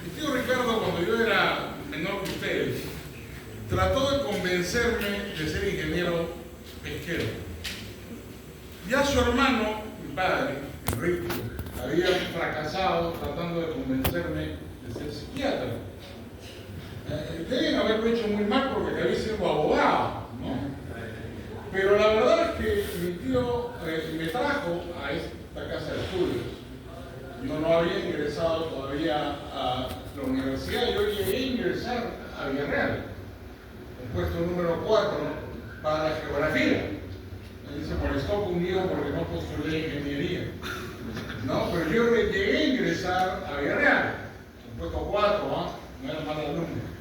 Mi tío Ricardo, cuando yo era menor que ustedes, trató de convencerme de ser ingeniero pesquero. Ya su hermano, mi padre, Enrique, había fracasado tratando de convencerme de ser psiquiatra. Deben haberlo hecho muy mal porque había sido abogado, ¿no? Pero la verdad es que mi tío me trajo a esta casa de estudios. Yo no había ingresado todavía a la universidad, yo llegué a ingresar a Villarreal, el puesto número 4 para la geografía. Él se molestó conmigo porque no postulé ingeniería. No, pero yo llegué a ingresar a Villarreal, el puesto 4, no era mal alumno.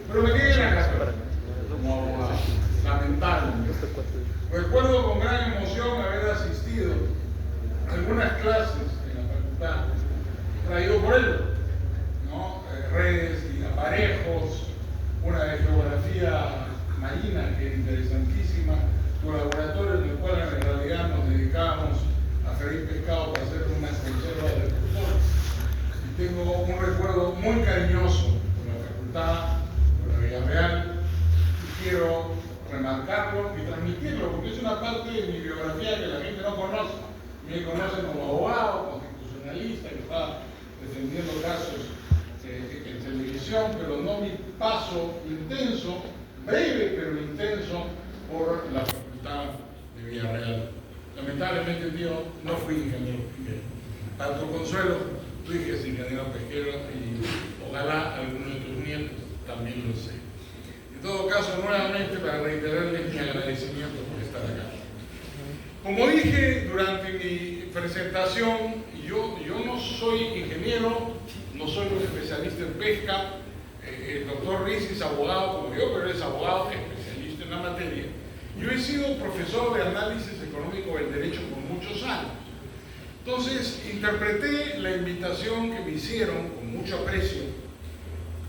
Pero me quedé en la casa como abogado, lamentable. Recuerdo con gran emoción haber asistido a algunas clases en la facultad, traído por él, ¿no? Redes y aparejos, una de geografía marina que es interesantísima, un laboratorio en el cual en realidad nos dedicábamos a freír pescado para hacer unas conservas de recursos. Y tengo un recuerdo muy cariñoso con la facultad, con la Villarreal, y quiero remarcarlo y transmitirlo porque es una parte de mi biografía que la gente no conoce. Me conocen como abogado, constitucionalista, que está defendiendo casos en televisión, pero no mi paso intenso, breve pero intenso, por la facultad de Villarreal. Lamentablemente, tío, no fui ingeniero pesquero. Para tu consuelo, tú eres ingeniero pesquero y ojalá alguno de tus nietos también lo sea. En todo caso, nuevamente, para reiterarles mi agradecimiento por estar acá. Como dije durante mi presentación, yo no soy ingeniero, no soy un especialista en pesca. El doctor Rizzi es abogado como yo, pero él es abogado especialista en la materia. Yo he sido profesor de análisis económico del derecho por muchos años. Entonces, interpreté la invitación que me hicieron con mucho aprecio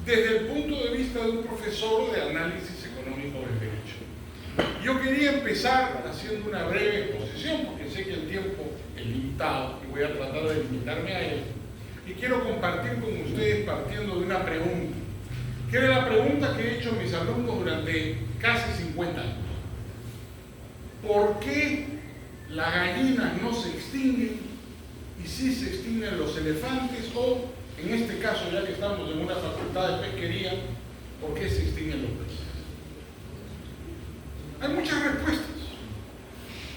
desde el punto de vista de un profesor de análisis económico del derecho. Yo quería empezar haciendo una breve exposición, porque sé que el tiempo es limitado y voy a tratar de limitarme a él. Y quiero compartir con ustedes partiendo de una pregunta, que era la pregunta que he hecho a mis alumnos durante casi 50 años. ¿Por qué las gallinas no se extinguen y sí se extinguen los elefantes, o en este caso, ya que estamos en una facultad de pesquería, ¿por qué se extinguen los peces? Hay muchas respuestas,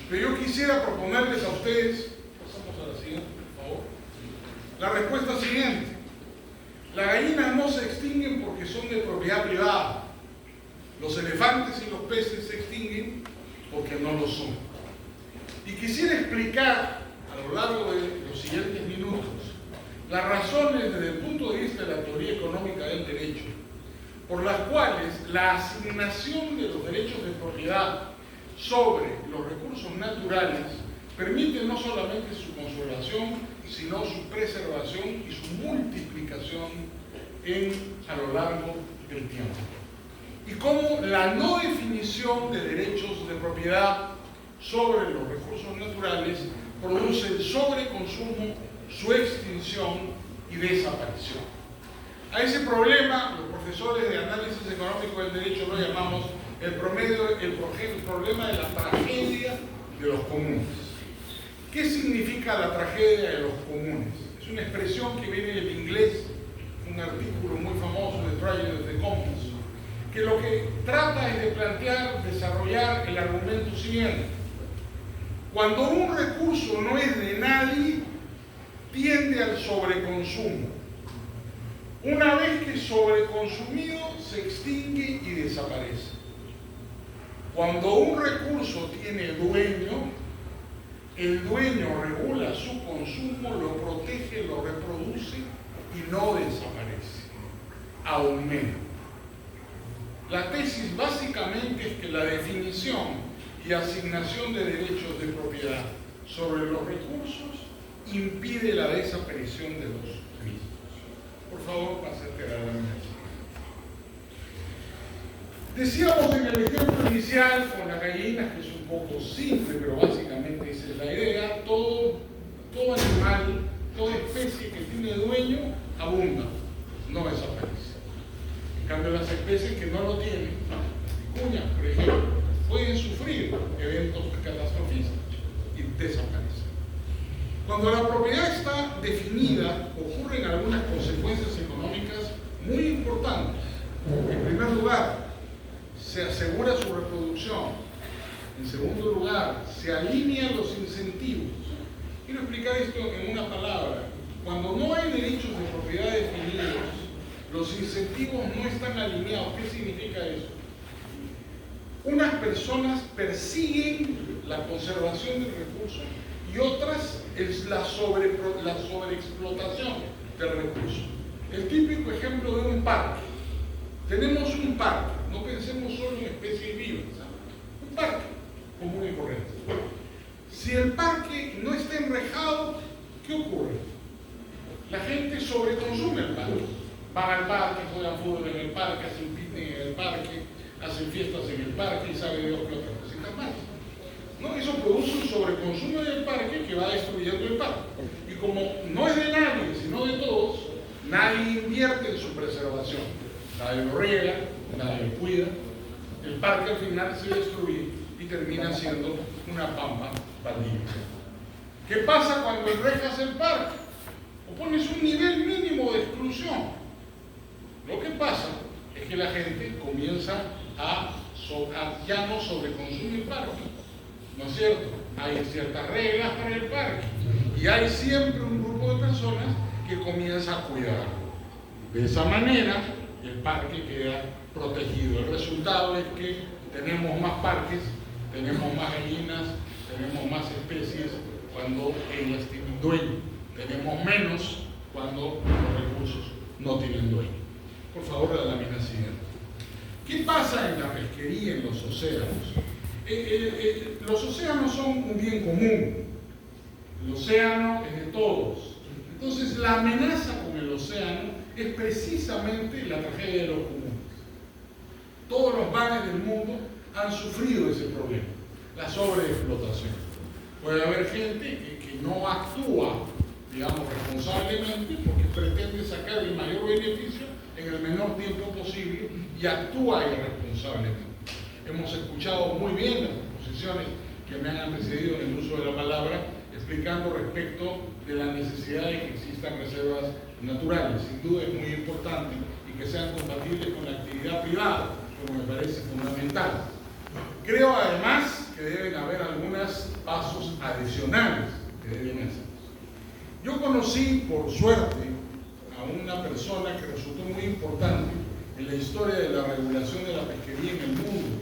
pero yo quisiera proponerles a ustedes, pasamos a la siguiente, por favor, la respuesta siguiente: las gallinas no se extinguen porque son de propiedad privada, los elefantes y los peces se extinguen porque no lo son. Y quisiera explicar a lo largo de los siguientes minutos las razones desde el punto de vista de la teoría económica del derecho, por las cuales la asignación de los derechos de propiedad sobre los recursos naturales permite no solamente su conservación, sino su preservación y su multiplicación a lo largo del tiempo. Y cómo la no definición de derechos de propiedad sobre los recursos naturales produce el sobreconsumo, su extinción y desaparición. A ese problema, los profesores de análisis económico del derecho lo llamamos el problema de la tragedia de los comunes. ¿Qué significa la tragedia de los comunes? Es una expresión que viene del inglés, un artículo muy famoso de Tragedy of the Commons, que lo que trata es de plantear, desarrollar el argumento siguiente: cuando un recurso no es de nadie, tiende al sobreconsumo. Una vez que es sobreconsumido, se extingue y desaparece. Cuando un recurso tiene dueño, el dueño regula su consumo, lo protege, lo reproduce y no desaparece, aumenta. La tesis básicamente es que la definición y asignación de derechos de propiedad sobre los recursos impide la desaparición de los mismos. Por favor, pásate a la lámina. Decíamos en el ejemplo inicial con las gallinas, que es un poco simple, pero básicamente esa es la idea: todo animal, toda especie que tiene dueño abunda, no desaparece. En cambio, las especies que no lo tienen, las vicuñas, por ejemplo, pueden sufrir eventos catastróficos y desaparecen. Cuando la propiedad está definida, ocurren algunas consecuencias económicas muy importantes. En primer lugar, se asegura su reproducción. En segundo lugar, se alinean los incentivos. Quiero explicar esto en una palabra. Cuando no hay derechos de propiedad definidos, los incentivos no están alineados. ¿Qué significa eso? Unas personas persiguen la conservación del recurso y otras es la sobreexplotación del recurso. El típico ejemplo de un parque. Tenemos un parque, no pensemos solo en especies vivas, un parque común y corriente. Si el parque no está enrejado, ¿qué ocurre? La gente sobreconsume el parque. Van al parque, juegan fútbol en el parque, hacen picnic en el parque, hacen fiestas en el parque y sabe Dios qué otras cositas más. ¿No? Eso produce un sobreconsumo del parque que va destruyendo el parque. Y como no es de nadie, sino de todos, nadie invierte en su preservación. Nadie lo riega, nadie lo cuida. El parque al final se destruye y termina siendo una pampa baldía. ¿Qué pasa cuando enrejas el parque? O pones un nivel mínimo de exclusión. Lo que pasa es que la gente comienza a ya no sobreconsumir el parque. ¿No es cierto? Hay ciertas reglas para el parque y hay siempre un grupo de personas que comienza a cuidarlo. De esa manera, el parque queda protegido. El resultado es que tenemos más parques, tenemos más gallinas, tenemos más especies cuando ellas tienen dueño. Tenemos menos cuando los recursos no tienen dueño. Por favor, la lámina siguiente. ¿Qué pasa en la pesquería, en los océanos? Los océanos son un bien común. El océano es de todos. Entonces, la amenaza con el océano es precisamente la tragedia de los comunes. Todos los mares del mundo han sufrido ese problema, la sobreexplotación. Puede haber gente que no actúa, digamos, responsablemente porque pretende sacar el mayor beneficio en el menor tiempo posible y actúa irresponsablemente. Hemos escuchado muy bien las exposiciones que me han antecedido en el uso de la palabra, explicando respecto de la necesidad de que existan reservas naturales. Sin duda es muy importante y que sean compatibles con la actividad privada, como me parece fundamental. Creo además que deben haber algunos pasos adicionales que deben hacer. Yo conocí, por suerte, a una persona que resultó muy importante en la historia de la regulación de la pesquería en el mundo,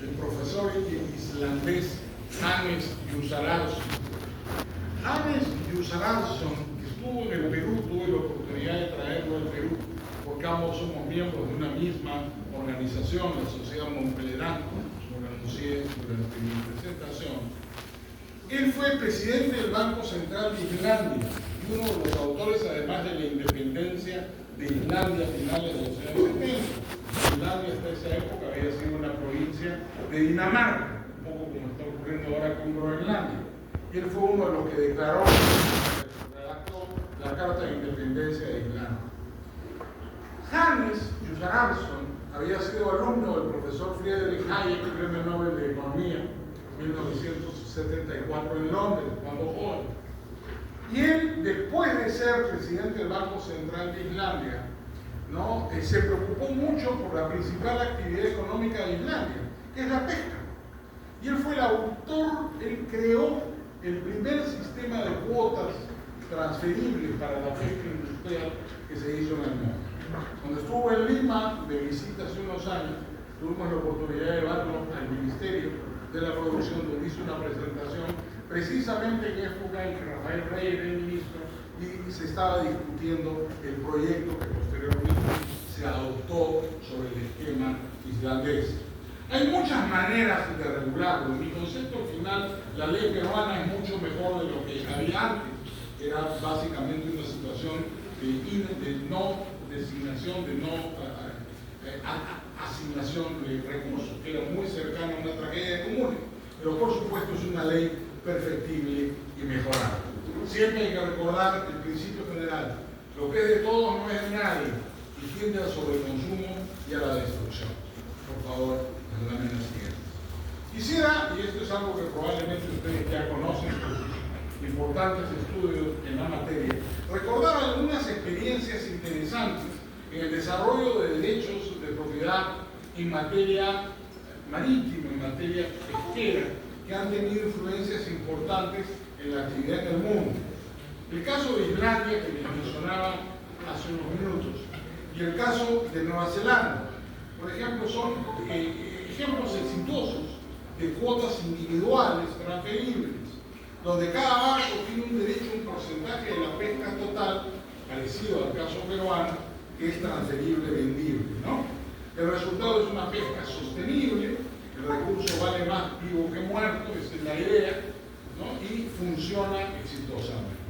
el profesor islandés Hannes Jönsson. Hannes Jönsson, que estuvo en el Perú, tuve la oportunidad de traerlo al Perú, porque ambos somos miembros de una misma organización, la Sociedad Montpellerán, como lo anuncié durante mi presentación. Él fue presidente del Banco Central de Islandia y uno de los autores, además de la independencia de Islandia a finales de los años 70. Islandia hasta esa época había sido una provincia de Dinamarca, un poco como está ocurriendo ahora con Groenlandia. Y él fue uno de los que declaró, redactó la Carta de Independencia de Islandia. Hannes Jönsson había sido alumno del profesor Friedrich Hayek, Premio Nobel de Economía, 1974 en Londres, cuando joven. Y él, después de ser presidente del Banco Central de Islandia, ¿no? Se preocupó mucho por la principal actividad económica de Islandia, que es la pesca. Y él fue el autor, él creó el primer sistema de cuotas transferibles para la pesca industrial que se hizo en el mundo. Cuando estuvo en Lima de visita hace unos años, tuvimos la oportunidad de llevarlo al Ministerio de la Producción, donde hizo una presentación precisamente en época en que Rafael Rey era el ministro y se estaba discutiendo el proyecto que posteriormente se adoptó sobre el esquema islandés. Hay muchas maneras de regularlo. Mi concepto al final, la ley peruana es mucho mejor de lo que había antes. Era básicamente una situación de no designación, de no asignación de recursos, que era muy cercana a una tragedia de comunes. Pero por supuesto es una ley perfectible y mejorable. Siempre hay que recordar el principio general: lo que es de todos no es de nadie y tiende al sobreconsumo y a la destrucción. Por favor, las láminas siguientes. Quisiera, y esto es algo que probablemente ustedes ya conocen por sus importantes estudios en la materia, recordar algunas experiencias interesantes en el desarrollo de derechos de propiedad en materia marítima, en materia pesquera, que han tenido influencias importantes en la actividad en el mundo. El caso de Islandia, que les mencionaba hace unos minutos, y el caso de Nueva Zelanda, por ejemplo, son ejemplos exitosos de cuotas individuales transferibles, donde cada barco tiene un derecho a un porcentaje de la pesca total, parecido al caso peruano, que es transferible, vendible, ¿no? El resultado es una pesca sostenible, el recurso vale más vivo que muerto, esa es la idea, ¿no? Y funciona exitosamente.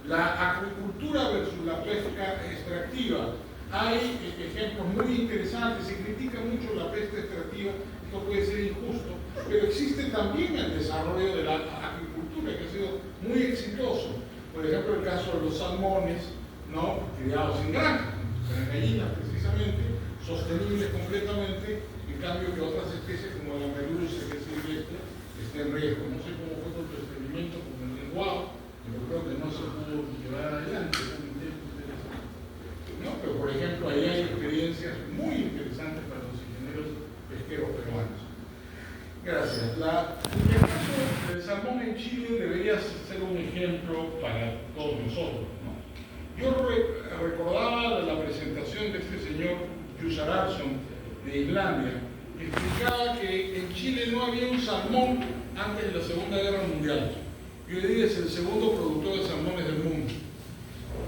La acuicultura versus la pesca extractiva. Hay ejemplos muy interesantes, se critica mucho la pesca extractiva, esto puede ser injusto, pero existe también el desarrollo de la acuicultura, que ha sido muy exitoso. Por ejemplo, el caso de los salmones, ¿no? Criados en granjas, en gallinas precisamente, sostenibles completamente, en cambio que otras especies como la merluza, que es silvestre, está en riesgo. No sé cómo fue con tu experimento con el lenguado, pero creo que no se pudo llevar adelante. ¿No? Pero por ejemplo, ahí hay experiencias muy interesantes para los ingenieros pesqueros peruanos. Gracias. El caso del salmón en Chile debería ser un ejemplo para todos nosotros, ¿no? Yo recordaba la presentación de este señor Jönsson de Islandia, que explicaba que en Chile no había un salmón antes de la Segunda Guerra Mundial, y hoy día es el segundo productor de salmones del mundo,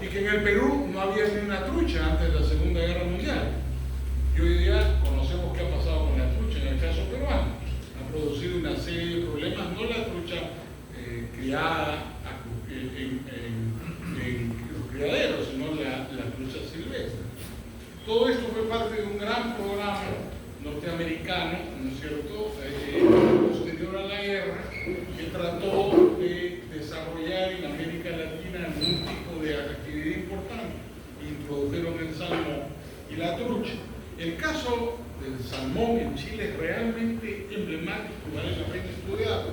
y que en el Perú no había ni una trucha antes de la Segunda Guerra Mundial, y hoy día conocemos qué ha pasado con la trucha en el caso peruano. Ha producido una serie de problemas, no la trucha criada en los criaderos, sino la trucha silvestre. Todo esto fue parte de un gran programa norteamericano, ¿no es cierto?, posterior a la guerra, que trató de desarrollar en América Latina algún tipo de actividad importante. Introdujeron el salmón y la trucha. El caso del salmón en Chile es realmente emblemático y vale la pena estudiarlo,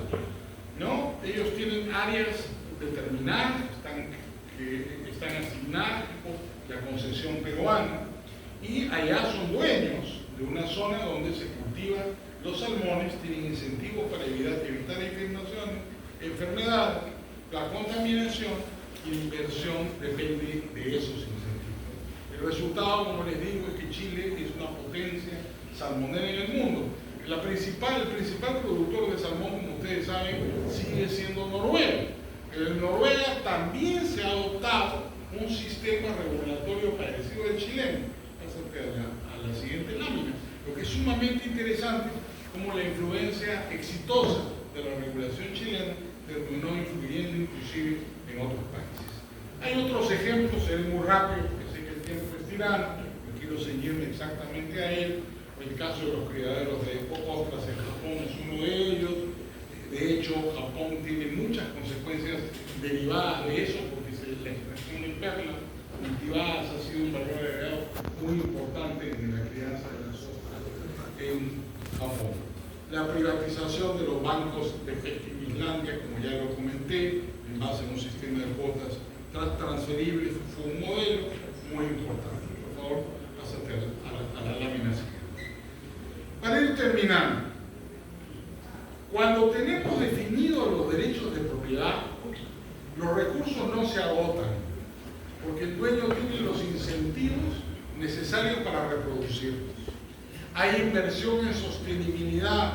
¿no? Ellos tienen áreas determinadas que están asignadas por la concesión peruana y allá son dueños de una zona donde se cultivan los salmones, tienen incentivos para evitar enfermedades, la contaminación y la inversión depende de esos incentivos. El resultado, como les digo, es que Chile es una potencia salmonera en el mundo. El principal productor de salmón, como ustedes saben, sigue siendo Noruega. En Noruega también se ha adoptado un sistema regulatorio parecido al chileno. Acerca a la siguiente lámina. Lo que es sumamente interesante, como la influencia exitosa de la regulación chilena terminó influyendo inclusive en otros países. Hay otros ejemplos, seré muy rápido, porque sé que el tiempo es tirano, no quiero ceñirme exactamente a él. El caso de los criaderos de ostras en Japón es uno de ellos. De hecho, Japón tiene muchas consecuencias derivadas de eso, porque la extracción de perlas cultivadas ha sido un valor agregado muy importante en la crianza de las ostras en Japón. La privatización de los bancos de Islandia, como ya lo comenté, en base a un sistema de cuotas transferibles, fue un modelo muy importante. Por favor, pásate a la lámina siguiente. Para ir terminando, cuando tenemos definidos los derechos de propiedad, los recursos no se agotan, porque el dueño tiene los incentivos necesarios para reproducirlos. Hay inversión en sostenibilidad,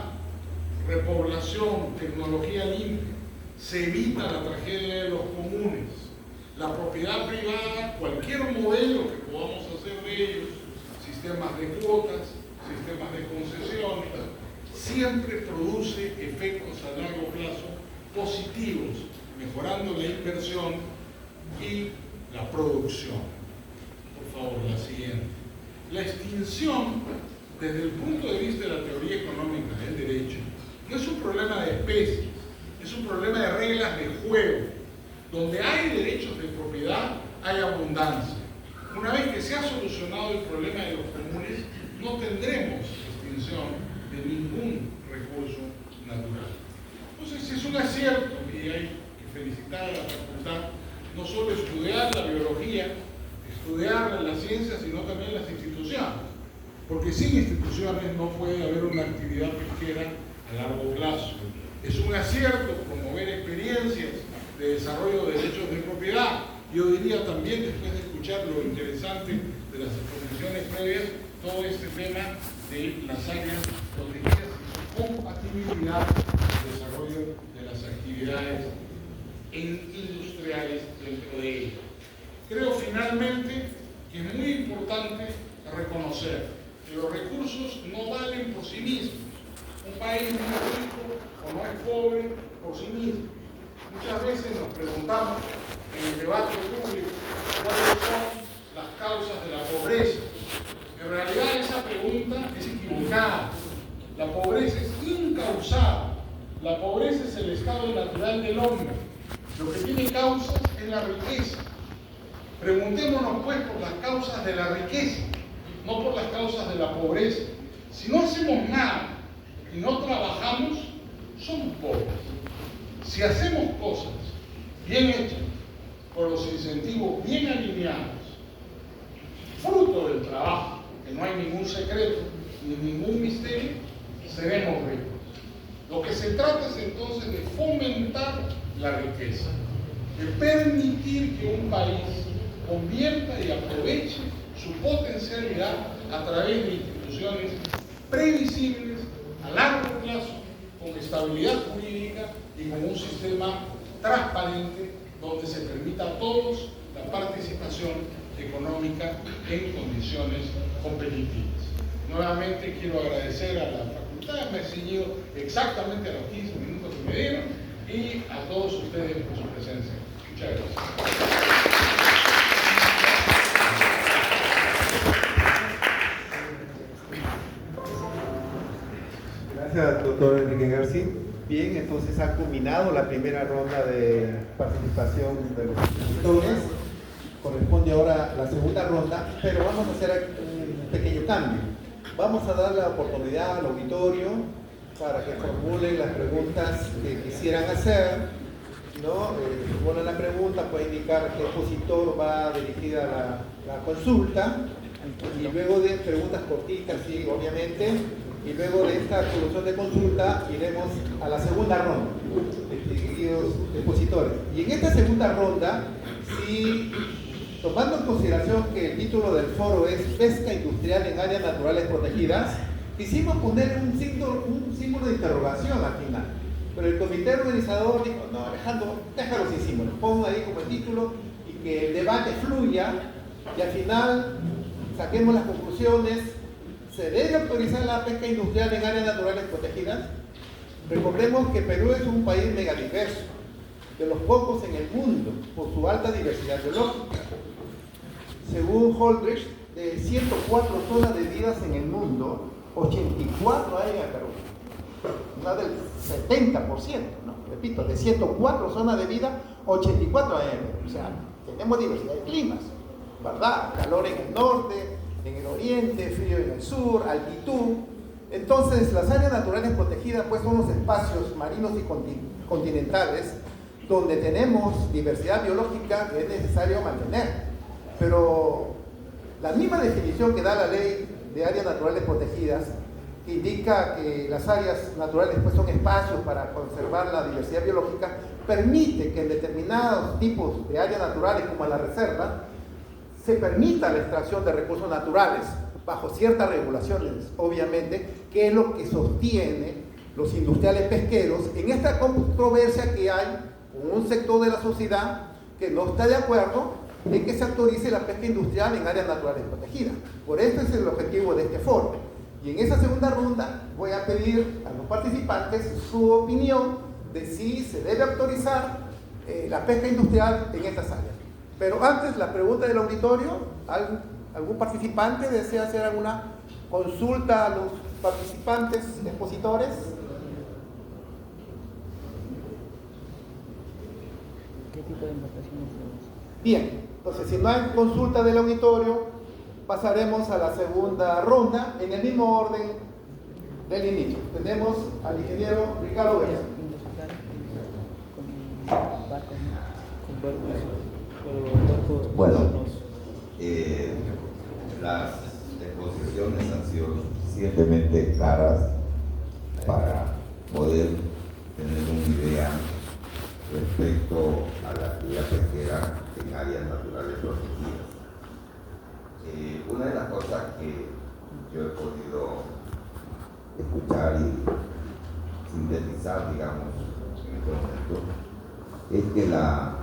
repoblación, tecnología limpia, se evita la tragedia de los comunes. La propiedad privada, cualquier modelo que podamos hacer de ellos, sistemas de cuotas, sistemas de concesiones, siempre produce efectos a largo plazo positivos, mejorando la inversión y la producción. Por favor, la siguiente. La extinción, desde el punto de vista de la teoría económica del derecho, no es un problema de especies, es un problema de reglas de juego. Donde hay derechos de propiedad, hay abundancia. Una vez que se ha solucionado el problema de los comunes, no tendremos extinción de ningún recurso natural. Entonces es un acierto y hay que felicitar a la facultad, no solo estudiar la biología, estudiar la ciencia, sino también las instituciones, porque sin instituciones no puede haber una actividad pesquera a largo plazo. Es un acierto promover experiencias de desarrollo de derechos de propiedad. Yo diría también, después de escuchar lo interesante de las exposiciones previas, todo este tema de las áreas protegidas y su compatibilidad del desarrollo de las actividades industriales dentro de ellas. Creo finalmente que es muy importante reconocer que los recursos no valen por sí mismos. Un país no es rico o no es pobre por sí mismo. Muchas veces nos preguntamos en el debate público cuáles son las causas de la pobreza. En realidad esa pregunta es equivocada. La pobreza es incausada. La pobreza es el estado natural del hombre. Lo que tiene causas es la riqueza. Preguntémonos pues por las causas de la riqueza, no por las causas de la pobreza. Si no hacemos nada y no trabajamos, somos pobres. Si hacemos cosas bien hechas, con los incentivos bien alineados, fruto del trabajo, que no hay ningún secreto ni ningún misterio, seremos ricos. Lo que se trata es entonces de fomentar la riqueza, de permitir que un país convierta y aproveche su potencialidad a través de instituciones previsibles a largo plazo, con estabilidad jurídica y con un sistema transparente donde se permita a todos la participación económica en condiciones competitivas. Nuevamente quiero agradecer a la facultad, me he ceñido exactamente a los 15 minutos que me dieron, y a todos ustedes por su presencia. Muchas gracias. Gracias, doctor Enrique García. Bien, entonces ha culminado la primera ronda de participación de los expositores. Corresponde ahora la segunda ronda, pero vamos a hacer un pequeño cambio. Vamos a dar la oportunidad al auditorio para que formulen las preguntas que quisieran hacer, ¿no? Formulan la pregunta, puede indicar qué expositor va dirigida la consulta, y luego de preguntas cortitas, sí, obviamente, y luego de esta solución de consulta iremos a la segunda ronda, distinguidos expositores. Y en esta segunda ronda, sí, tomando en consideración que el título del foro es Pesca Industrial en Áreas Naturales Protegidas, quisimos poner un símbolo de interrogación al final. Pero el comité organizador dijo, no, Alejandro, déjalo sin símbolo, pongo ahí como el título y que el debate fluya y al final saquemos las conclusiones. ¿Se debe autorizar la pesca industrial en áreas naturales protegidas? Recordemos que Perú es un país megadiverso, de los pocos en el mundo, por su alta diversidad biológica. Según Holdridge, de 104 zonas de vida en el mundo, 84 hay en Perú. Una del 70%, ¿no? Repito, de 104 zonas de vida, 84 hay en Perú. O sea, tenemos diversidad de climas, ¿verdad? Calor en el norte, en el oriente, frío en el sur, altitud. Entonces, las áreas naturales protegidas pues son los espacios marinos y continentales donde tenemos diversidad biológica que es necesario mantener. Pero la misma definición que da la ley de áreas naturales protegidas, que indica que las áreas naturales pues son espacios para conservar la diversidad biológica, permite que en determinados tipos de áreas naturales como la reserva, se permita la extracción de recursos naturales bajo ciertas regulaciones, obviamente, que es lo que sostiene los industriales pesqueros en esta controversia que hay con un sector de la sociedad que no está de acuerdo en que se autorice la pesca industrial en áreas naturales protegidas. Por esto es el objetivo de este foro. Y en esa segunda ronda voy a pedir a los participantes su opinión de si se debe autorizar la pesca industrial en estas áreas. Pero antes, la pregunta del auditorio, ¿algún participante desea hacer alguna consulta a los participantes expositores? ¿Qué tipo de embarcaciones tenemos? Bien, entonces si no hay consulta del auditorio, pasaremos a la segunda ronda en el mismo orden del inicio. Tenemos al ingeniero Ricardo Vélez. Bueno, las exposiciones han sido suficientemente claras para poder tener una idea respecto a la actividad pesquera en áreas naturales protegidas. Una de las cosas que yo he podido escuchar y sintetizar, digamos, en este momento, es que la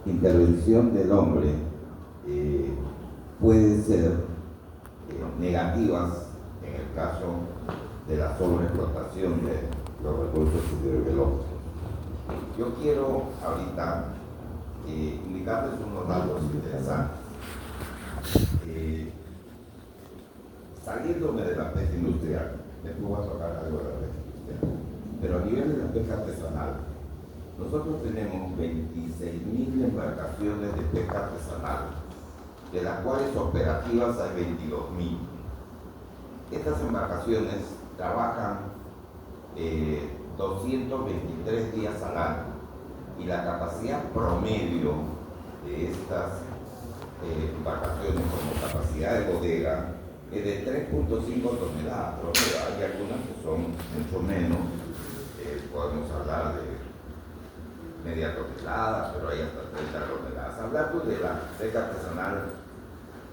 intervención del hombre puede ser negativas en el caso de la sobreexplotación de los recursos hidrobiológicos. Yo quiero ahorita indicarles unos datos interesantes. Saliéndome de la pesca industrial, después voy a tocar algo de la pesca industrial, pero a nivel de la pesca artesanal, nosotros tenemos 26.000 embarcaciones de pesca artesanal, de las cuales operativas hay 22.000. Estas embarcaciones trabajan 223 días al año y la capacidad promedio de estas embarcaciones como capacidad de bodega es de 3.5 toneladas promedio. Hay algunas que son mucho menos, podemos hablar de media tonelada, pero hay hasta 30 toneladas. Hablando de la pesca artesanal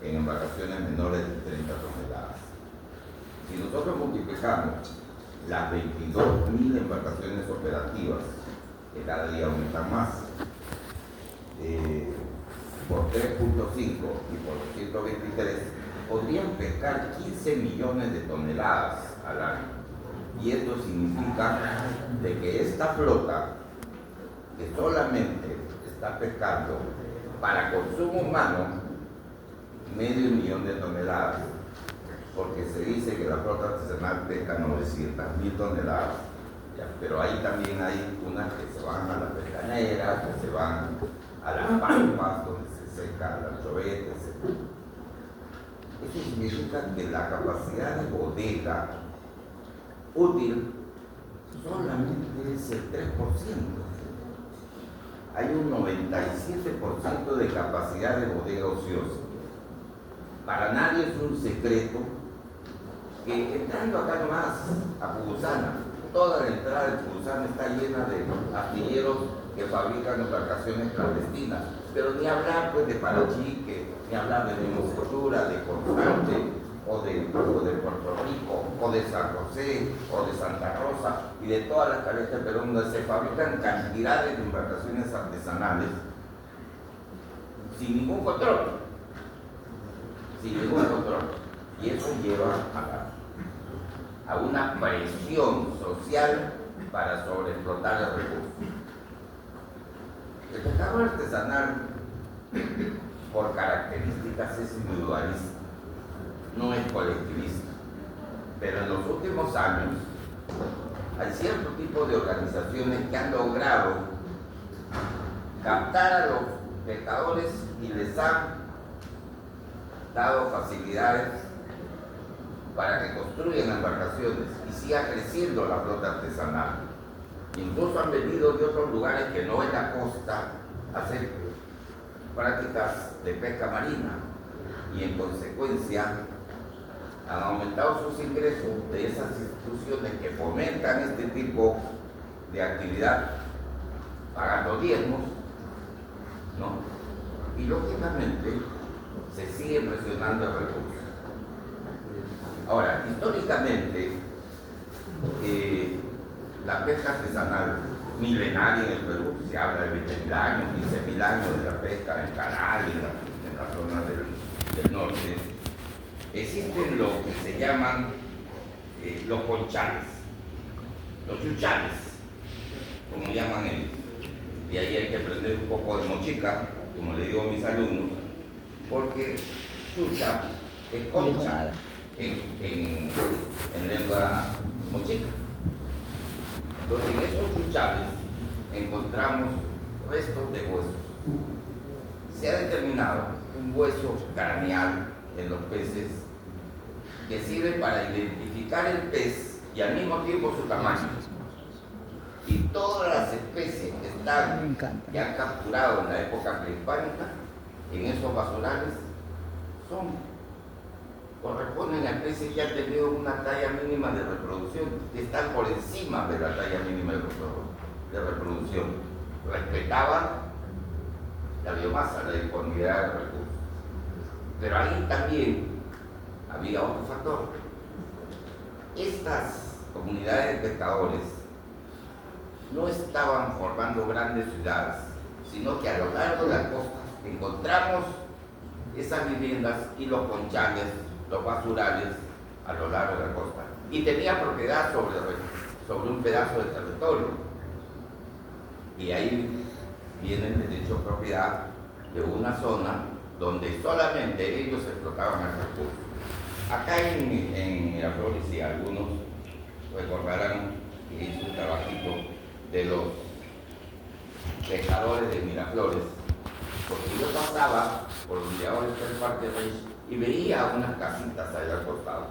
en embarcaciones menores de 30 toneladas. Si nosotros multiplicamos las 22.000 embarcaciones operativas, que cada día aumentan más, por 3.5 y por 123, podrían pescar 15 millones de toneladas al año. Y esto significa de que esta flota, que solamente está pescando para consumo humano, 500.000 de toneladas, porque se dice que la flota artesanal pesca 900.000 toneladas, ya, pero ahí también hay unas que se van a la pescanera, que se van a las pampas donde se seca la anchoveta, etc. Eso Esto significa que la capacidad de bodega útil solamente es el 3%. Hay un 97% de capacidad de bodega ociosa. Para nadie es un secreto que entrando acá nomás a Pugusana, toda la entrada de Pugusana está llena de astilleros que fabrican embarcaciones clandestinas, pero ni hablar pues de Parachique, ni hablar de Mimoscultura, de Constante, o de Puerto Rico, o de San José, o de Santa Rosa, y de todas las caletas de Perú, donde se fabrican cantidades de embarcaciones artesanales sin ningún control. Sin ningún control. Y eso lleva a una presión social para sobreexplotar el recurso. El pescado artesanal, por características, es individualista, no es colectivista. Pero en los últimos años hay cierto tipo de organizaciones que han logrado captar a los pescadores y les han dado facilidades para que construyan embarcaciones y siga creciendo la flota artesanal. Incluso han venido de otros lugares que no es la costa a hacer prácticas de pesca marina y en consecuencia han aumentado sus ingresos de esas instituciones que fomentan este tipo de actividad pagando diezmos, ¿no? Y lógicamente se sigue presionando el recurso. Ahora, históricamente, la pesca artesanal milenaria en el Perú, se habla de 20.000 años, 15.000 años de la pesca en canal, en la zona del norte. Existen lo que se llaman los conchales, los chuchales, como llaman ellos. Y ahí hay que aprender un poco de mochica, como le digo a mis alumnos, porque chucha es concha en lengua mochica. Entonces en esos chuchales encontramos restos de huesos. Se ha determinado un hueso craneal en los peces que sirve para identificar el pez y al mismo tiempo su tamaño. Y todas las especies que están, que han capturado en la época prehispánica, en esos basurales, corresponden a especies que han tenido una talla mínima de reproducción, que están por encima de la talla mínima de reproducción. Respetaban la biomasa, la disponibilidad de recursos. Pero ahí también había otro factor. Estas comunidades de pescadores no estaban formando grandes ciudades, sino que a lo largo de la costa encontramos esas viviendas y los conchales, los basurales a lo largo de la costa. Y tenía propiedad sobre un pedazo de territorio. Y ahí viene el derecho de propiedad de una zona donde solamente ellos explotaban el recurso. Acá en Miraflores, y algunos recordarán que hice un trabajito de los pescadores de Miraflores, porque yo pasaba por donde ahora está el Parque Rey y veía unas casitas allá al costado.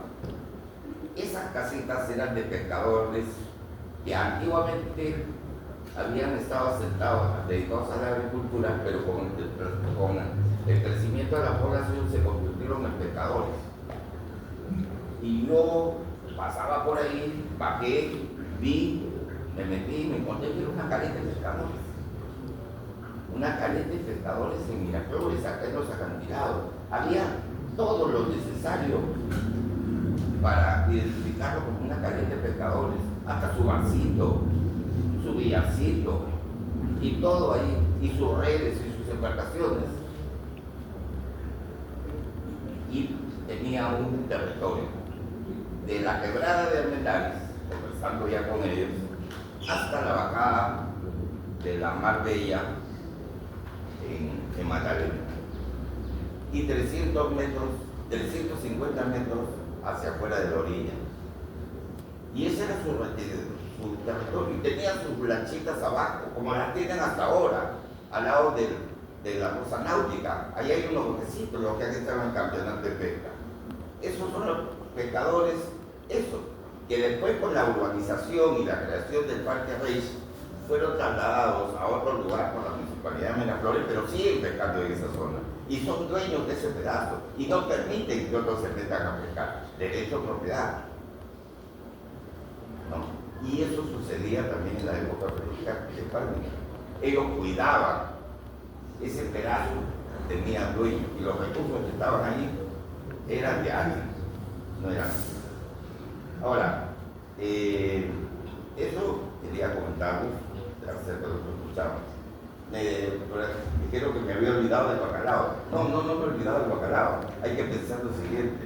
Esas casitas eran de pescadores que antiguamente habían estado asentados, dedicados a la agricultura, pero con el crecimiento de la población se convirtieron en pescadores. Y yo pasaba por ahí, bajé, vi, me metí y me encontré que era una caleta de pescadores. Una caleta de pescadores en Miraflores, acá en los acantilados. Había todo lo necesario para identificarlo como una caleta de pescadores, hasta su barcito, su villarcito, y todo ahí, y sus redes y sus embarcaciones. Y tenía un territorio de la quebrada de Armendáriz, conversando ya con ellos, hasta la bajada de la Mar Bella en Magdalena, y 300 metros, 350 metros hacia afuera de la orilla. Y ese era su territorio, y tenía sus lanchitas abajo, como las tienen hasta ahora, al lado de la Rosa Náutica. Ahí hay unos botecitos, los que han estado en campeonato de pesca. pescadores, eso, que después con la urbanización y la creación del Parque Reis fueron trasladados a otro lugar por la Municipalidad de Miraflores, pero siguen pescando en esa zona. Y son dueños de ese pedazo. Y no permiten que otros se metan a pescar. Derecho a propiedad. ¿No? Y eso sucedía también en la época prehispánica. Ellos cuidaban ese pedazo, tenían dueños. Y los recursos que estaban ahí eran de alguien, no eran. Ahora, eso quería comentarles acerca de lo que escuchamos. Dijeron que me había olvidado del bacalao. No me he olvidado del bacalao. Hay que pensar lo siguiente.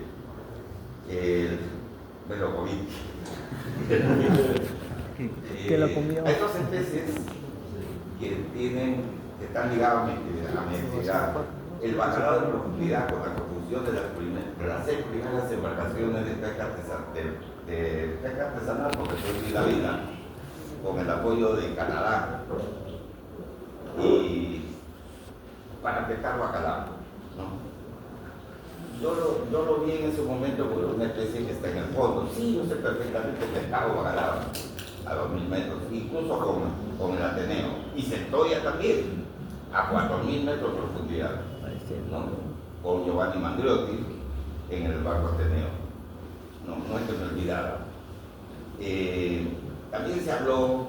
Me lo comí. ¿Que lo comió? Hay dos especies que están ligadas a mi actividad. El bacalao de profundidad, con la construcción de las 6 primeras embarcaciones de pesca artesanal, porque soy la vida, con el apoyo de Canadá, y para pescar bacalao, ¿no? Yo lo vi en ese momento por una especie que está en el fondo. Sí, yo sé perfectamente pescado bacalao a 2000 metros, incluso con el Ateneo, y Centolla también, a 4000 metros de profundidad, ¿no? Con Giovanni Mandriotti en el barco Ateneo. No es que me olvidara. También se habló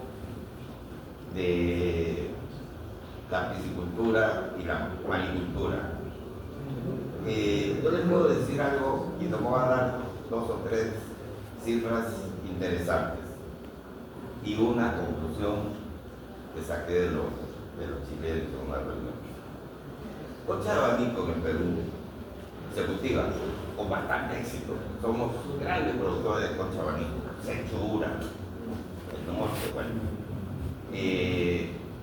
de la piscicultura y la maricultura. Yo les puedo decir algo y les voy a dar 2 o 3 cifras interesantes y una conclusión que saqué de los chilenos en una reunión. Concha de abanico en el Perú se cultiva con bastante éxito. Somos grandes productores de concha de abanico, Sechura, el norte, bueno.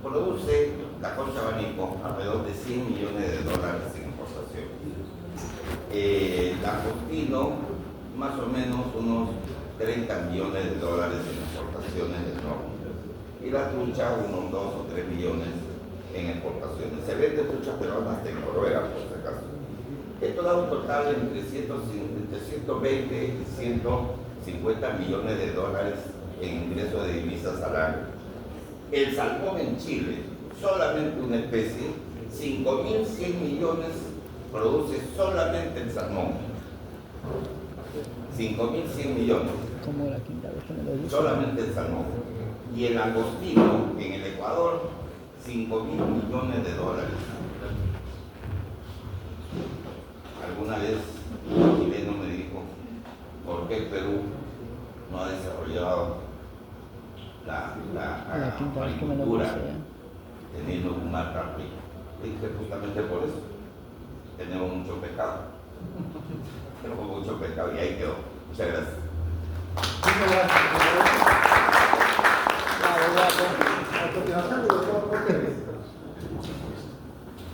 Produce la concha de abanico alrededor de $100 millones en importación. Langostino, más o menos unos $30 millones en exportaciones del norte. Y la trucha, unos 2 o 3 millones en exportaciones. Se vende truchas peruanas en Noruega, por si acaso. Esto da un total entre 120 y 150 millones de dólares en ingresos de divisas al año. El salmón en Chile, solamente una especie, 5.100 millones produce solamente el salmón. 5.100 millones. Como la quinta vez que me lo dice. Solamente el salmón. Y el langostino en el Ecuador, 5.000 millones de dólares. Alguna vez un chileno me dijo, ¿por qué Perú no ha desarrollado la quinta vez que me lo agricultura dice, teniendo un mar tan rico? Le dije justamente por eso. Tenemos mucho pescado. Tenemos mucho pescado y ahí quedó. Muchas gracias. Muchas gracias. Bravo, guapo. A continuación, el doctor Jorge Ruiz.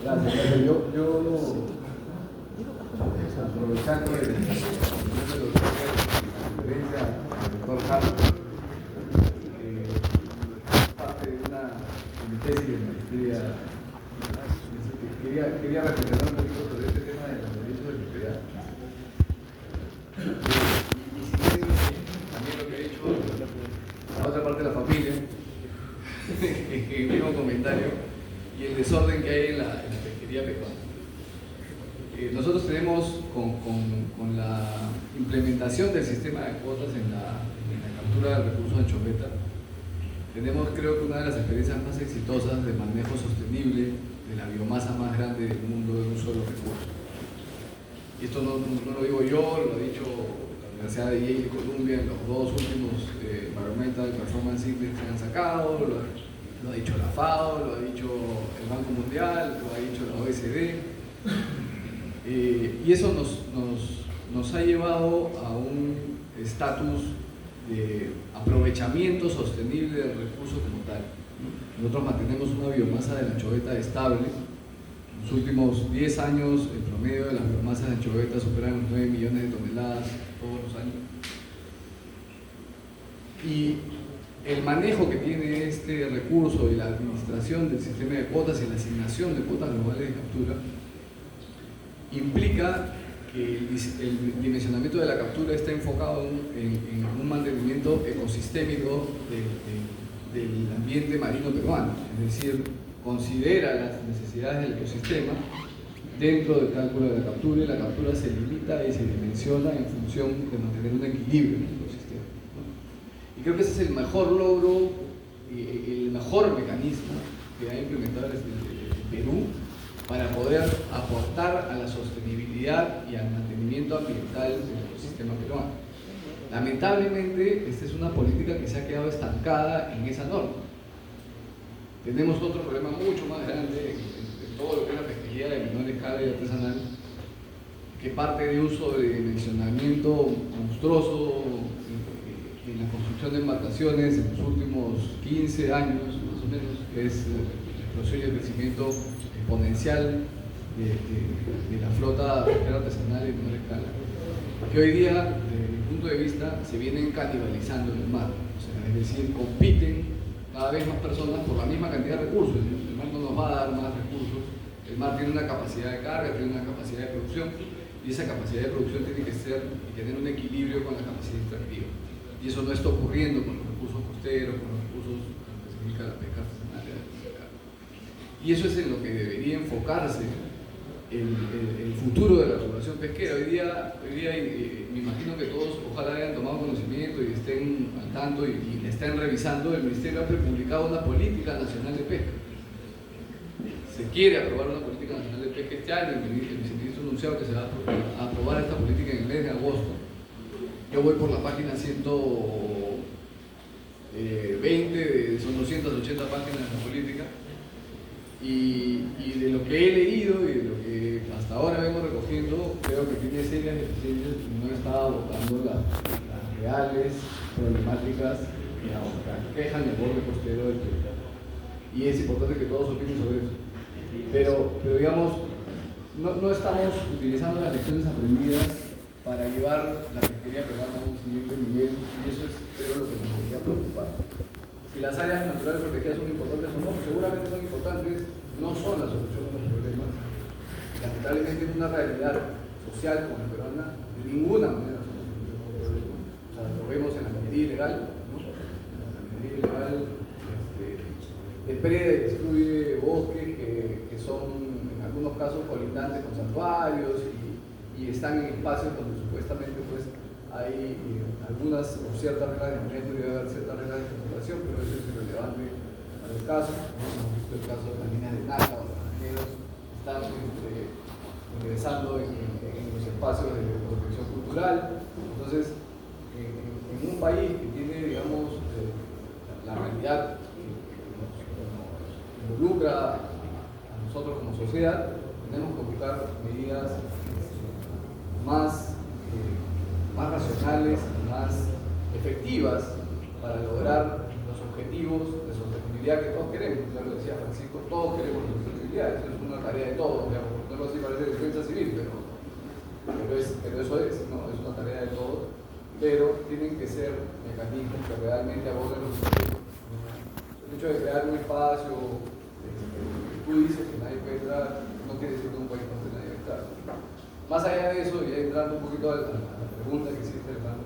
Gracias. Yo aprovechando la conferencia del doctor Carlos, parte de mi tesis de maestría, quería reflexionar un poquito sobre este tema de los derechos de propiedad. Y si bien también lo que he hecho la otra parte de la familia, en el mismo comentario, y el desorden que hay en la pesquería peruana. Nosotros tenemos con la implementación del sistema de cuotas en la captura del recurso de anchoveta, tenemos creo que una de las experiencias más exitosas de manejo sostenible de la biomasa más grande del mundo de un solo recurso. Y esto no lo digo yo, lo ha dicho la Universidad de Yale y Columbia en los 2 últimos Environmental Performance Index que han sacado, lo ha dicho la FAO, lo ha dicho el Banco Mundial, lo ha dicho la OECD. Y eso nos ha llevado a un estatus de aprovechamiento sostenible del recurso como tal. Nosotros mantenemos una biomasa de la anchoveta estable. En los últimos 10 años, el promedio de las biomasas de anchoveta superan los 9 millones de toneladas todos los años. Y el manejo que tiene este recurso y la administración del sistema de cuotas y la asignación de cuotas globales de captura implica que el dimensionamiento de la captura está enfocado en un mantenimiento ecosistémico del ambiente marino peruano, es decir, considera las necesidades del ecosistema dentro del cálculo de la captura, y la captura se limita y se dimensiona en función de mantener un equilibrio en el ecosistema, ¿no? Y creo que ese es el mejor logro y el mejor mecanismo que ha implementado el Perú para poder aportar a la sostenibilidad y al mantenimiento ambiental del ecosistema peruano. Lamentablemente, esta es una política que se ha quedado estancada en esa norma. Tenemos otro problema mucho más grande en todo lo que es la pesquería de menor escala y artesanal, que parte de uso de dimensionamiento monstruoso en la construcción de embarcaciones en los últimos 15 años, más o menos, que es la explosión y el crecimiento exponencial de la flota pesquera artesanal de menor escala, que hoy día, desde mi punto de vista, se vienen canibalizando en el mar. O sea, es decir, compiten cada vez más personas por la misma cantidad de recursos. El mar no nos va a dar más recursos. El mar tiene una capacidad de carga, tiene una capacidad de producción, y esa capacidad de producción tiene que ser y tener un equilibrio con la capacidad extractiva. Y eso no está ocurriendo con los recursos costeros, con los recursos que se dedica a la pesca artesanal. Y eso es en lo que debería enfocarse el futuro de la regulación pesquera. Hoy día me imagino que todos ojalá hayan tomado conocimiento y estén al tanto y estén revisando. El Ministerio ha publicado una política nacional de pesca. Se quiere aprobar una política nacional de pesca este año. El viceministro ha anunciado que se va a aprobar esta política en el mes de agosto. Yo voy por la página 120, son 280 páginas de la política. Y de lo que he leído y de lo que hasta ahora vengo recogiendo, creo que tiene serias deficiencias y no está abordando las reales problemáticas que aquejan el borde costero del Perú. Y es importante que todos opinen sobre eso. Pero digamos, no estamos utilizando las lecciones aprendidas para llevar la pesquería peruana a un siguiente nivel, y eso es lo que nos debería preocupar. Si las áreas naturales protegidas son importantes o no, seguramente son importantes, no son la solución a los problemas. Lamentablemente es una realidad social como la peruana, de ninguna manera son la solución a los problemas. O sea, lo vemos en la minería ilegal, ¿no? La minería ilegal depreda y destruye bosques que son en algunos casos colindantes con santuarios y están en espacios donde supuestamente pues hay algunas o ciertas reglas de manejo, debe haber ciertas reglas de conservación, pero eso es irrelevante para el caso. Hemos visto el caso de las minas de Naca o de los mineros están ingresando en los espacios de protección cultural. Entonces, en un país que tiene, digamos, la realidad que nos involucra a nosotros como sociedad, tenemos que buscar medidas más racionales, más efectivas para lograr los objetivos de sostenibilidad que todos queremos. Ya lo decía Francisco, todos queremos sostenibilidad, eso es una tarea de todos, digamos, no lo sé si parece defensa civil, pero eso es, ¿no? Es una tarea de todos, pero tienen que ser mecanismos que realmente aborden los objetivos. El hecho de crear un espacio, tú dices que nadie puede entrar, no quiere decir que un país donde nadie va a entrar. Más allá de eso, ya entrando un poquito a la pregunta que hiciste, hermano,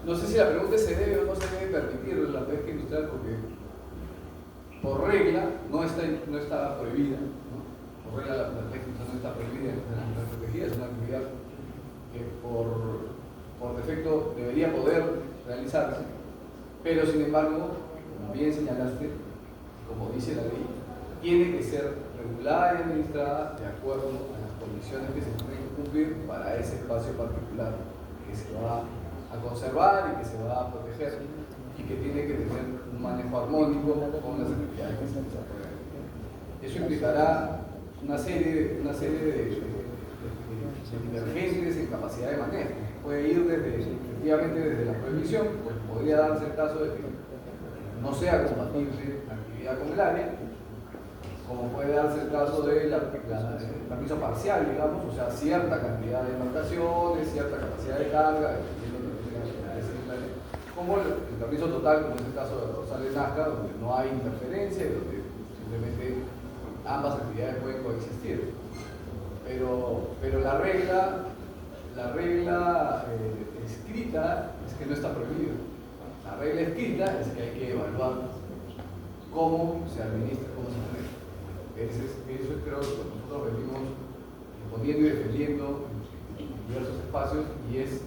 no sé si la pregunta es se debe o no se debe permitir la pesca industrial, porque por regla no está prohibida, ¿no? Por regla la pesca industrial no está prohibida en las áreas protegidas, es una actividad que por defecto debería poder realizarse, pero sin embargo, como bien señalaste, como dice la ley, tiene que ser regulada y administrada de acuerdo a las condiciones que se tienen que cumplir para ese espacio particular que se va a conservar y que se va a proteger y que tiene que tener un manejo armónico con las actividades que se desarrollan. Eso implicará una serie de divergentes en capacidad de manejo. Puede ir efectivamente desde la prohibición, pues podría darse el caso de que no sea compatible la actividad con el área, como puede darse el caso del permiso parcial, digamos, o sea, cierta cantidad de embarcaciones, cierta capacidad de carga, como el permiso total, como es el caso de Rosales Nazca, donde no hay interferencia, donde simplemente ambas actividades pueden coexistir. Pero la regla escrita es que no está prohibido. La regla escrita es que hay que evaluar cómo se administra, cómo se maneja. Eso creo que nosotros venimos poniendo y defendiendo en diversos espacios, y es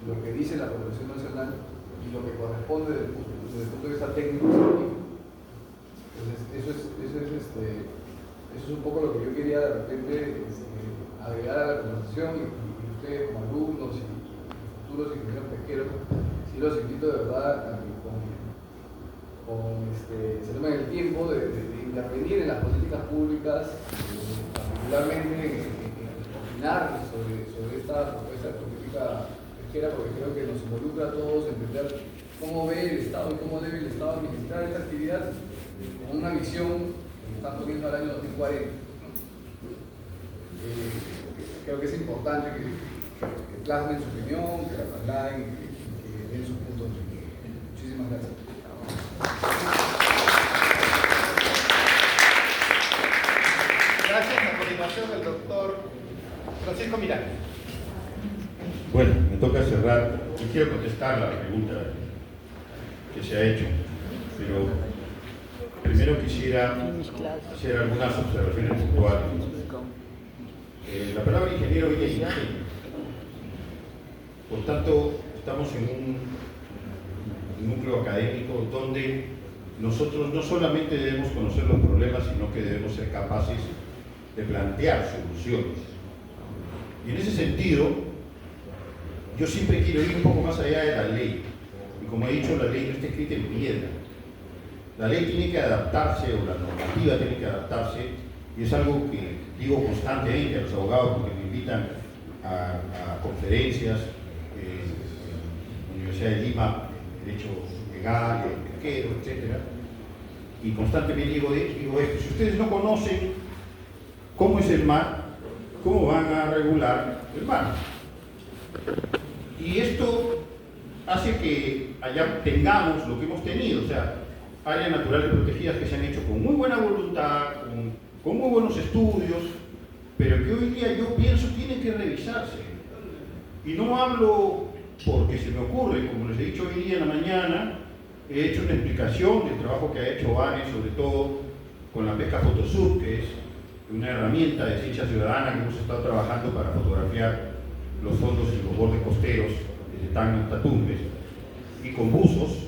lo que dice la Constitución Nacional y lo que corresponde desde el punto de vista técnico científico. Entonces, eso es un poco lo que yo quería de repente agregar a la conversación, y ustedes como alumnos y futuros ingenieros pesqueros, sí los invito de verdad a que se tomen el tiempo de intervenir en las políticas públicas, particularmente en opinar sobre esta propuesta de política pesquera, porque creo que nos involucra a todos entender cómo ve el Estado y cómo debe el Estado administrar esta actividad con una visión que están poniendo al año 2040. Creo que es importante que plasmen su opinión, que la trasladen, que den sus puntos de vista. Muchísimas gracias. Gracias. A continuación, el doctor Francisco Miranda. Bueno, me toca cerrar y quiero contestar la pregunta que se ha hecho, pero primero quisiera hacer algunas observaciones puntuales. La palabra ingeniero viene de ingenio. Por tanto, estamos en un núcleo académico donde nosotros no solamente debemos conocer los problemas, sino que debemos ser capaces de plantear soluciones. Y en ese sentido, yo siempre quiero ir un poco más allá de la ley. Y como he dicho, la ley no está escrita en piedra. La ley tiene que adaptarse, o la normativa tiene que adaptarse, y es algo que digo constantemente a los abogados porque me invitan a conferencias en la Universidad de Lima, Derecho Legal, Pesquero, etc. Y constantemente digo esto: si ustedes no conocen cómo es el mar, ¿cómo van a regular el mar? Y esto hace que allá tengamos lo que hemos tenido, o sea, áreas naturales protegidas que se han hecho con muy buena voluntad, con muy buenos estudios, pero que hoy día yo pienso tienen que revisarse. Y no hablo porque se me ocurre, como les he dicho hoy día en la mañana, he hecho una explicación del trabajo que ha hecho ANE, sobre todo con la pesca Photosur, que es una herramienta de ciencia ciudadana que hemos estado trabajando para fotografiar los fondos y los bordes costeros desde Tacna hasta Tumbes. Y con buzos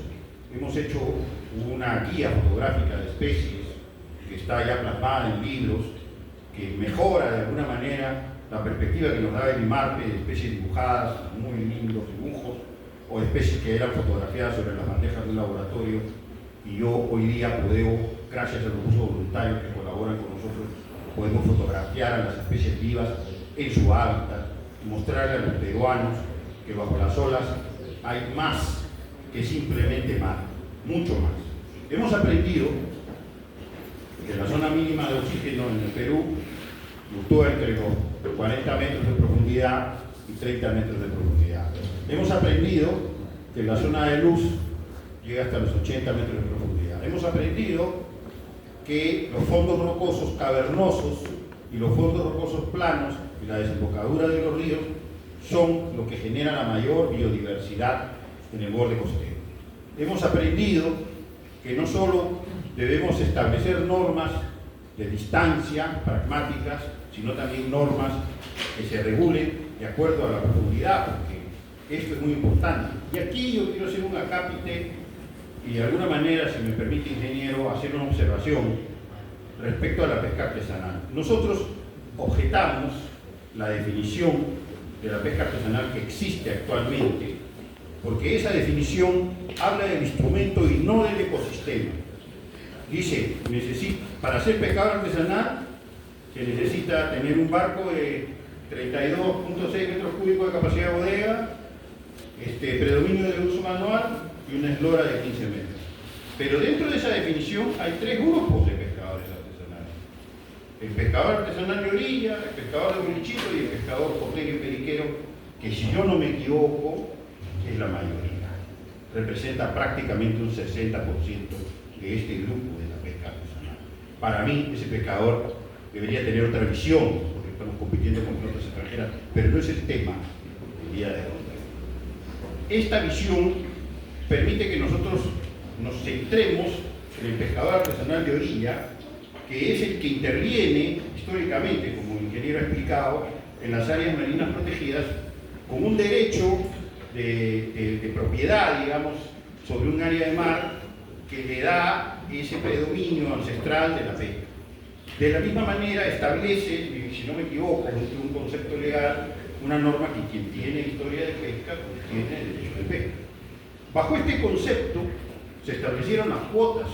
hemos hecho una guía fotográfica de especies que está ya plasmada en libros, que mejora de alguna manera la perspectiva que nos da el IMARPE de especies dibujadas, muy lindos dibujos, o especies que eran fotografiadas sobre las bandejas de un laboratorio, y yo hoy día puedo, gracias a los buzos voluntarios que colaboran con nosotros, podemos fotografiar a las especies vivas en su hábitat, y mostrarle a los peruanos que bajo las olas hay más que simplemente mar, mucho más. Hemos aprendido que la zona mínima de oxígeno en el Perú fluctúa entre los 40 metros de profundidad y 30 metros de profundidad. Hemos aprendido que la zona de luz llega hasta los 80 metros de profundidad. Hemos aprendido que los fondos rocosos cavernosos y los fondos rocosos planos y la desembocadura de los ríos son lo que genera la mayor biodiversidad en el borde costero. Hemos aprendido que no solo debemos establecer normas de distancia pragmáticas, sino también normas que se regulen de acuerdo a la profundidad, porque esto es muy importante. Y aquí yo quiero hacer un acápite y de alguna manera, si me permite, ingeniero, hacer una observación respecto a la pesca artesanal. Nosotros objetamos la definición de la pesca artesanal que existe actualmente, porque esa definición habla del instrumento y no del ecosistema. Dice, para ser pescador artesanal se necesita tener un barco de 32.6 metros cúbicos de capacidad de bodega, predominio del uso manual y una eslora de 15 metros. Pero dentro de esa definición hay tres grupos de pescadores artesanales: el pescador artesanal de orilla, el pescador de bolichito y el pescador costero y periquero, que, si yo no me equivoco, es la mayoría. Representa prácticamente un 60% de este grupo de la pesca artesanal. Para mí, ese pescador debería tener otra visión, porque estamos compitiendo con flotas extranjeras, pero no es el tema del día de hoy. Esta visión permite que nosotros nos centremos en el pescador artesanal de orilla, que es el que interviene históricamente, como el ingeniero ha explicado, en las áreas marinas protegidas, con un derecho de propiedad, digamos, sobre un área de mar que le da ese predominio ancestral de la pesca. De la misma manera establece, si no me equivoco, dentro de un concepto legal, una norma que quien tiene historia de pesca pues tiene derecho de pesca. Bajo este concepto se establecieron las cuotas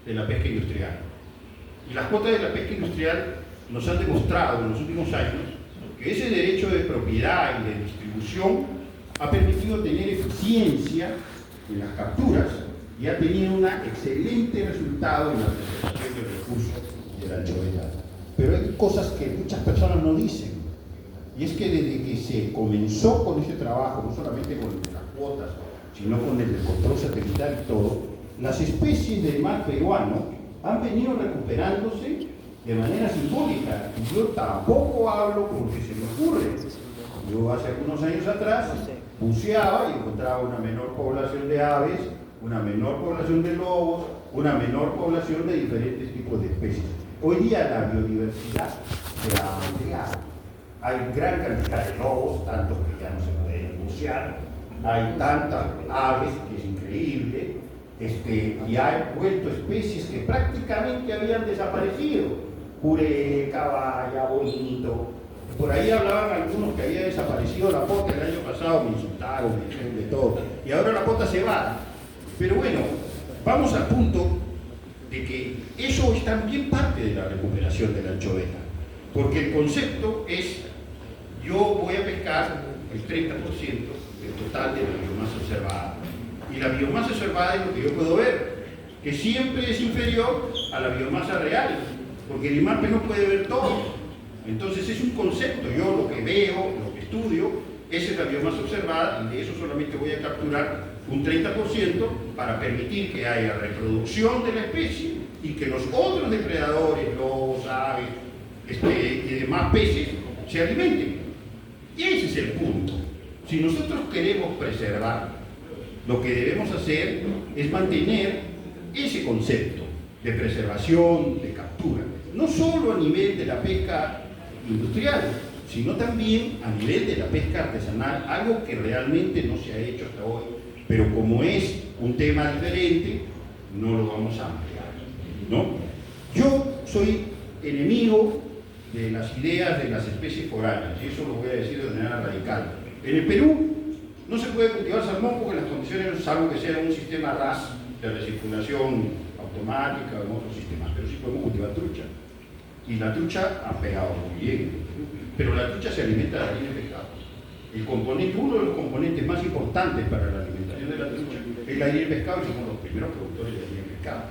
de la pesca industrial. Y las cuotas de la pesca industrial nos han demostrado en los últimos años que ese derecho de propiedad y de distribución ha permitido tener eficiencia en las capturas y ha tenido un excelente resultado en la preservación del recurso de la anchoveta. Pero hay cosas que muchas personas no dicen, y es que desde que se comenzó con ese trabajo, no solamente con las cuotas, sino con el control satelital y todo, las especies del mar peruano han venido recuperándose de manera simbólica. Y yo tampoco hablo porque se me ocurre. Yo hace algunos años atrás buceaba y encontraba una menor población de aves, una menor población de lobos, una menor población de diferentes tipos de especies. Hoy día la biodiversidad se ha ampliado. Hay gran cantidad de lobos, tantos que ya no se pueden bucear, hay tantas aves que es increíble, y hay vuelto especies que prácticamente habían desaparecido. Juré, caballa, bonito. Por ahí hablaban algunos que había desaparecido la pota el año pasado, me insultaron, me dijeron de todo. Y ahora la pota se va. Pero bueno, vamos al punto de que eso es también parte de la recuperación de la anchoveta. Porque el concepto es, yo voy a pescar el 30% del total de la biomasa observada. Y la biomasa observada es lo que yo puedo ver, que siempre es inferior a la biomasa real, porque el IMARPE no puede ver todo. Entonces es un concepto, yo lo que veo, lo que estudio, esa es la biomasa observada y de eso solamente voy a capturar un 30% para permitir que haya reproducción de la especie y que los otros depredadores, lobos, aves y demás peces se alimenten. Y ese es el punto. Si nosotros queremos preservar, lo que debemos hacer es mantener ese concepto de preservación, de captura, no solo a nivel de la pesca industrial, sino también a nivel de la pesca artesanal, algo que realmente no se ha hecho hasta hoy, pero como es un tema diferente, no lo vamos a ampliar, ¿no? Yo soy enemigo de las ideas de las especies foráneas, y eso lo voy a decir de manera radical. En el Perú no se puede cultivar salmón porque las condiciones, salvo que sea un sistema RAS de recirculación automática o en otros sistemas, pero sí podemos cultivar trucha. Y la trucha ha pegado muy bien, pero la trucha se alimenta de harina de pescado. El componente, uno de los componentes más importantes para la alimentación de la trucha es la harina de pescado y somos los primeros productores de harina de pescado.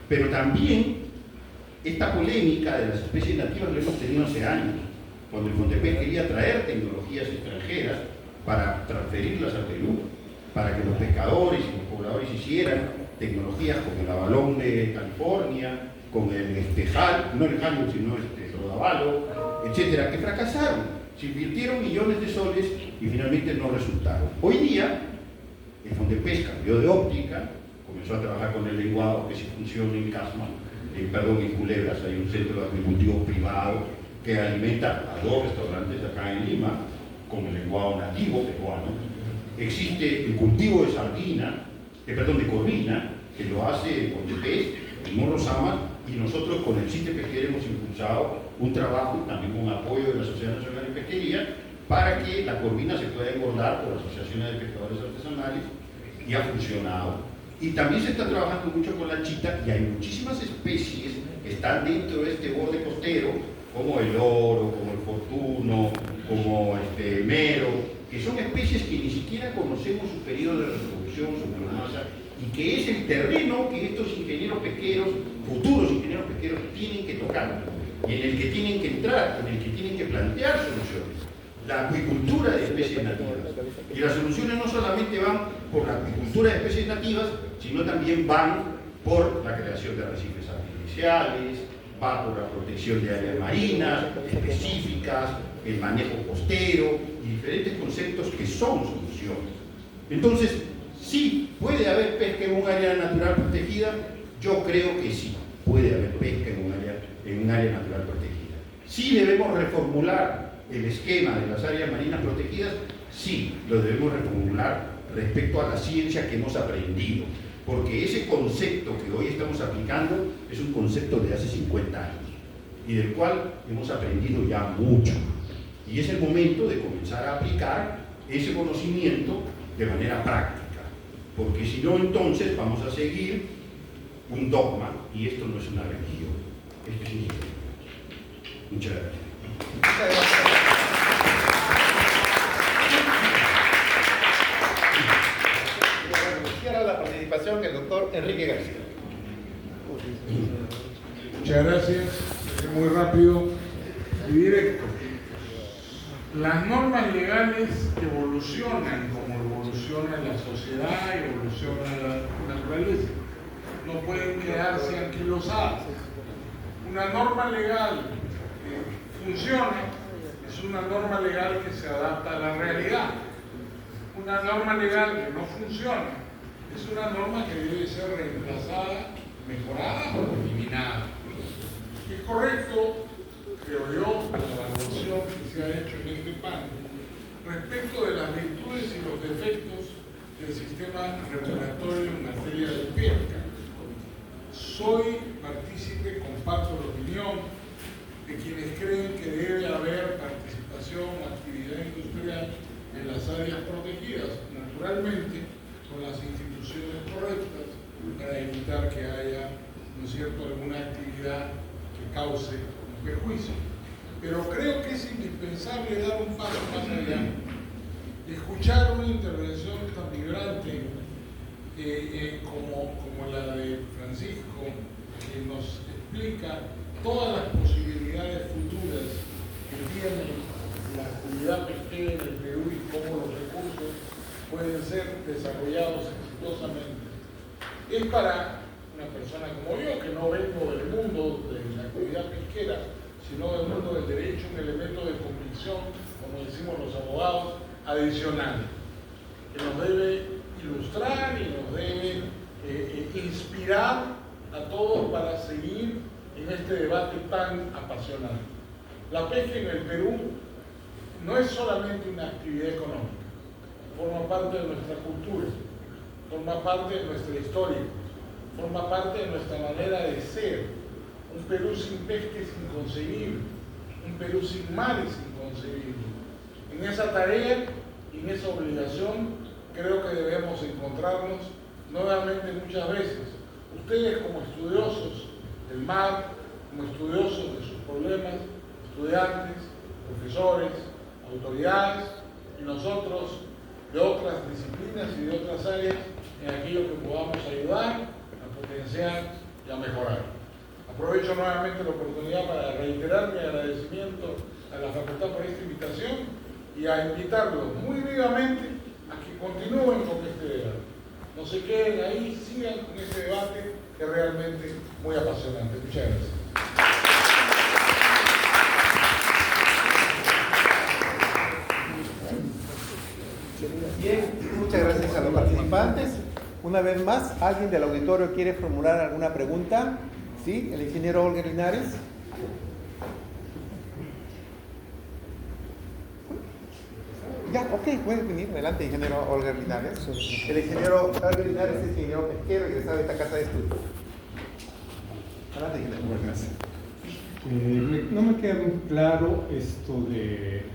Pero también esta polémica de las especies nativas la hemos tenido hace años, cuando el Fondepes quería traer tecnologías extranjeras para transferirlas al Perú, para que los pescadores y los pobladores hicieran tecnologías como el abalón de California, con el no el Hallyu, sino el rodavalo, etcétera, que fracasaron. Se invirtieron millones de soles y finalmente no resultaron. Hoy día, el Fondepes cambió de óptica, comenzó a trabajar con el lenguado que sí funciona en Casma, en Culebras, hay un centro de agricultivo privado que alimenta a 2 restaurantes acá en Lima, con el lenguado nativo peruano. Existe el cultivo de sardina, de corvina, que lo hace Fondepes, el Morro Sama, y nosotros con el CITE Pesquera hemos impulsado un trabajo, también con apoyo de la Sociedad Nacional de Pesquería, para que la corvina se pueda engordar por asociaciones de pescadores artesanales, y ha funcionado. Y también se está trabajando mucho con la chita, y hay muchísimas especies que están dentro de este borde costero, como el oro, como el fortuno, como el mero, que son especies que ni siquiera conocemos su periodo de reproducción, su biomasa, y que es el terreno que estos ingenieros pesqueros, futuros ingenieros pesqueros, tienen que tocar, y en el que tienen que entrar, en el que tienen que plantear soluciones. La acuicultura de especies nativas. Y las soluciones no solamente van por la acuicultura de especies nativas, sino también van por la creación de arrecifes artificiales, va por la protección de áreas marinas específicas, el manejo costero y diferentes conceptos que son soluciones. Entonces, sí, ¿puede haber pesca en un área natural protegida? Yo creo que sí, puede haber pesca en un área natural protegida. ¿Sí debemos reformular el esquema de las áreas marinas protegidas? Sí, lo debemos reformular respecto a la ciencia que hemos aprendido, porque ese concepto que hoy estamos aplicando es un concepto de hace 50 años y del cual hemos aprendido ya mucho. Y es el momento de comenzar a aplicar ese conocimiento de manera práctica, porque si no, entonces vamos a seguir un dogma, y esto no es una religión, esto es ingeniería. Muchas gracias. Muchas gracias. Quiero la participación del doctor Enrique García. Muchas gracias. Muy rápido y directo. Las normas legales evolucionan como evoluciona la sociedad y evoluciona la naturaleza. No pueden quedarse anquilosadas. Una norma legal que funciona es una norma legal que se adapta a la realidad. Una norma legal que no funciona es una norma que debe ser reemplazada, mejorada o eliminada. Es correcto, creo yo, la evaluación que se ha hecho en este panel respecto de las virtudes y los defectos del sistema regulatorio en materia de pesca. Soy partícipe, comparto la opinión de quienes creen que debe haber participación o actividad industrial en las áreas protegidas, naturalmente con las instituciones correctas para evitar que haya, ¿no es cierto?, alguna actividad que cause un perjuicio. Pero creo que es indispensable dar un paso más allá. Escuchar una intervención tan vibrante como la de Francisco, que nos explica todas las posibilidades futuras que tiene la actividad pesquera en el Perú y cómo los recursos pueden ser desarrollados exitosamente. Es para una persona como yo, que no vengo del mundo de la actividad pesquera, sino del mundo del derecho, un elemento de convicción, como decimos los abogados, adicional, que nos debe ilustrar y nos debe inspirar a todos para seguir en este debate tan apasionante. La pesca en el Perú no es solamente una actividad económica, forma parte de nuestra cultura, forma parte de nuestra historia, forma parte de nuestra manera de ser. Un Perú sin pesca es inconcebible, un Perú sin mar es inconcebible. En esa tarea y en esa obligación creo que debemos encontrarnos nuevamente muchas veces. Ustedes como estudiosos del mar, como estudiosos de sus problemas, estudiantes, profesores, autoridades, y nosotros de otras disciplinas y de otras áreas en aquello que podamos ayudar a potenciar y a mejorar. Aprovecho nuevamente la oportunidad para reiterar mi agradecimiento a la Facultad por esta invitación y a invitarlos muy vivamente a que continúen con este debate. No se queden ahí, sigan con este debate que es realmente muy apasionante. Muchas gracias. Bien, muchas gracias a los participantes. Una vez más, ¿alguien del auditorio quiere formular alguna pregunta? ¿Sí? El ingeniero Olga Linares. Ya, ok, puede venir. Adelante, ingeniero Olga Linares. El ingeniero Olga Linares es ingeniero pesquero egresado de esta casa de estudios. Adelante, ingeniero. Gracias. No me queda muy claro esto de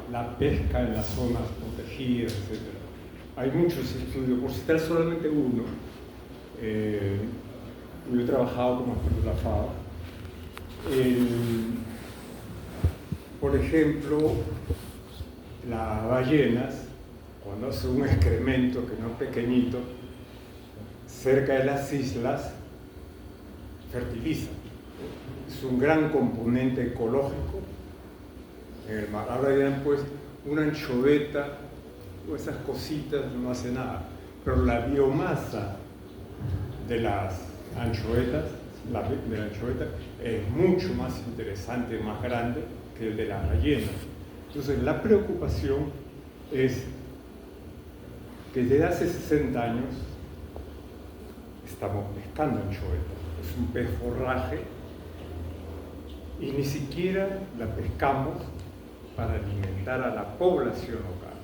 la pesca en las zonas protegidas, etc. Hay muchos estudios, por citar solamente uno. Yo he trabajado como experto en la FAO. Por ejemplo, las ballenas, cuando hacen un excremento que no es pequeñito, cerca de las islas, fertilizan. Es un gran componente ecológico en el mar. Ahora dirán, pues, una anchoveta o esas cositas no hace nada, pero la biomasa de las anchoetas de la anchoveta es mucho más interesante, más grande que el de las ballenas. Entonces la preocupación es que desde hace 60 años estamos pescando anchoveta. Es un pez forraje y ni siquiera la pescamos para alimentar a la población local.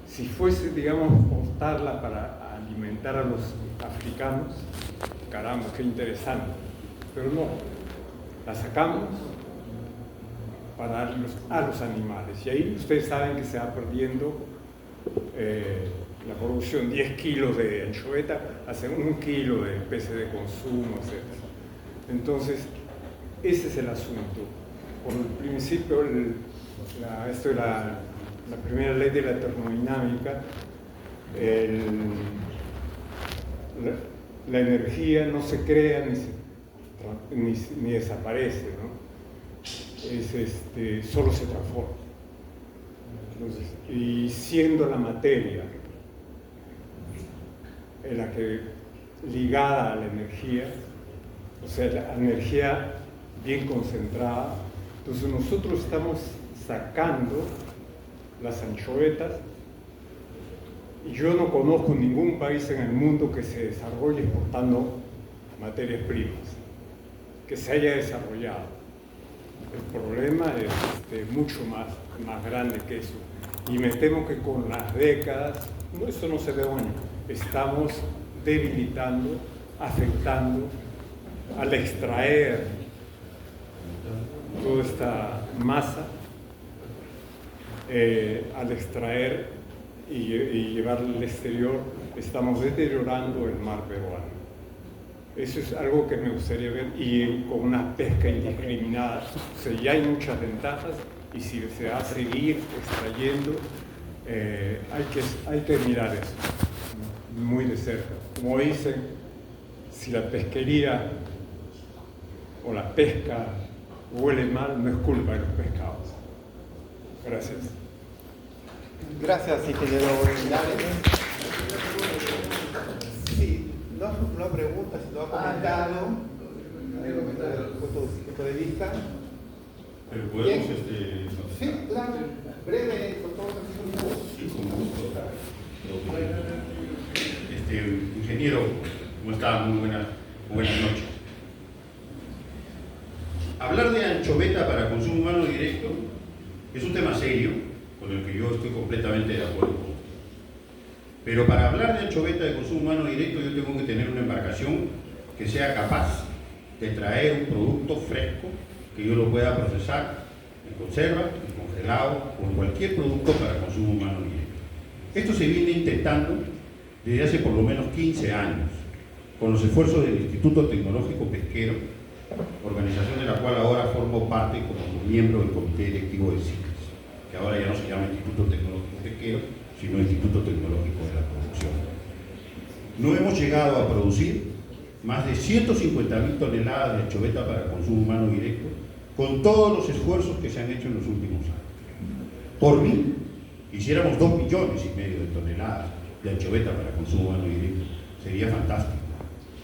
Si fuese, digamos, cortarla para alimentar a los africanos, caramba, qué interesante. Pero no, la sacamos para darlos a los animales. Y ahí ustedes saben que se va perdiendo la producción. 10 kilos de anchoveta hacen 1 kilo de peces de consumo, etc. Entonces, ese es el asunto. Por el principio, esto es la primera ley de la termodinámica, la energía no se crea ni desaparece, ¿no? Solo se transforma. Entonces, y siendo la materia en la que ligada a la energía, o sea, la energía bien concentrada, entonces nosotros estamos sacando las anchovetas, y yo no conozco ningún país en el mundo que se desarrolle exportando materias primas, que se haya desarrollado. El problema es mucho más grande que eso. Y me temo que con las décadas, eso no se ve bueno, estamos debilitando, afectando al extraer toda esta masa, al extraer y llevarla al exterior, estamos deteriorando el mar peruano. Eso es algo que me gustaría ver, y con una pesca indiscriminada. O sea, ya hay muchas ventajas, y si se va a seguir extrayendo, hay que mirar eso muy de cerca. Como dicen, si la pesquería o la pesca huele mal, no es culpa de los pescados. Gracias. Gracias, ingeniero Linares. Sí, no pregunta, sino ha comentado su punto de vista. Pero podemos, Sí, claro, breve, con todo el tiempo. Sí, con gusto. Ingeniero, ¿cómo está? Muy buenas noches. Hablar de anchoveta para consumo humano directo es un tema serio, con el que yo estoy completamente de acuerdo. Pero para hablar de anchoveta de consumo humano directo, yo tengo que tener una embarcación que sea capaz de traer un producto fresco, que yo lo pueda procesar en conserva, en congelado o en cualquier producto para consumo humano directo. Esto se viene intentando desde hace por lo menos 15 años, con los esfuerzos del Instituto Tecnológico Pesquero, organización de la cual ahora formo parte como miembro del comité directivo de CICAS, que ahora ya no se llama Instituto Tecnológico Pesquero, sino Instituto Tecnológico de la Producción. No hemos llegado a producir más de 150.000 toneladas de anchoveta para consumo humano directo, con todos los esfuerzos que se han hecho en los últimos años. Por mí, hiciéramos 2,5 millones de toneladas de anchoveta para consumo humano directo, sería fantástico,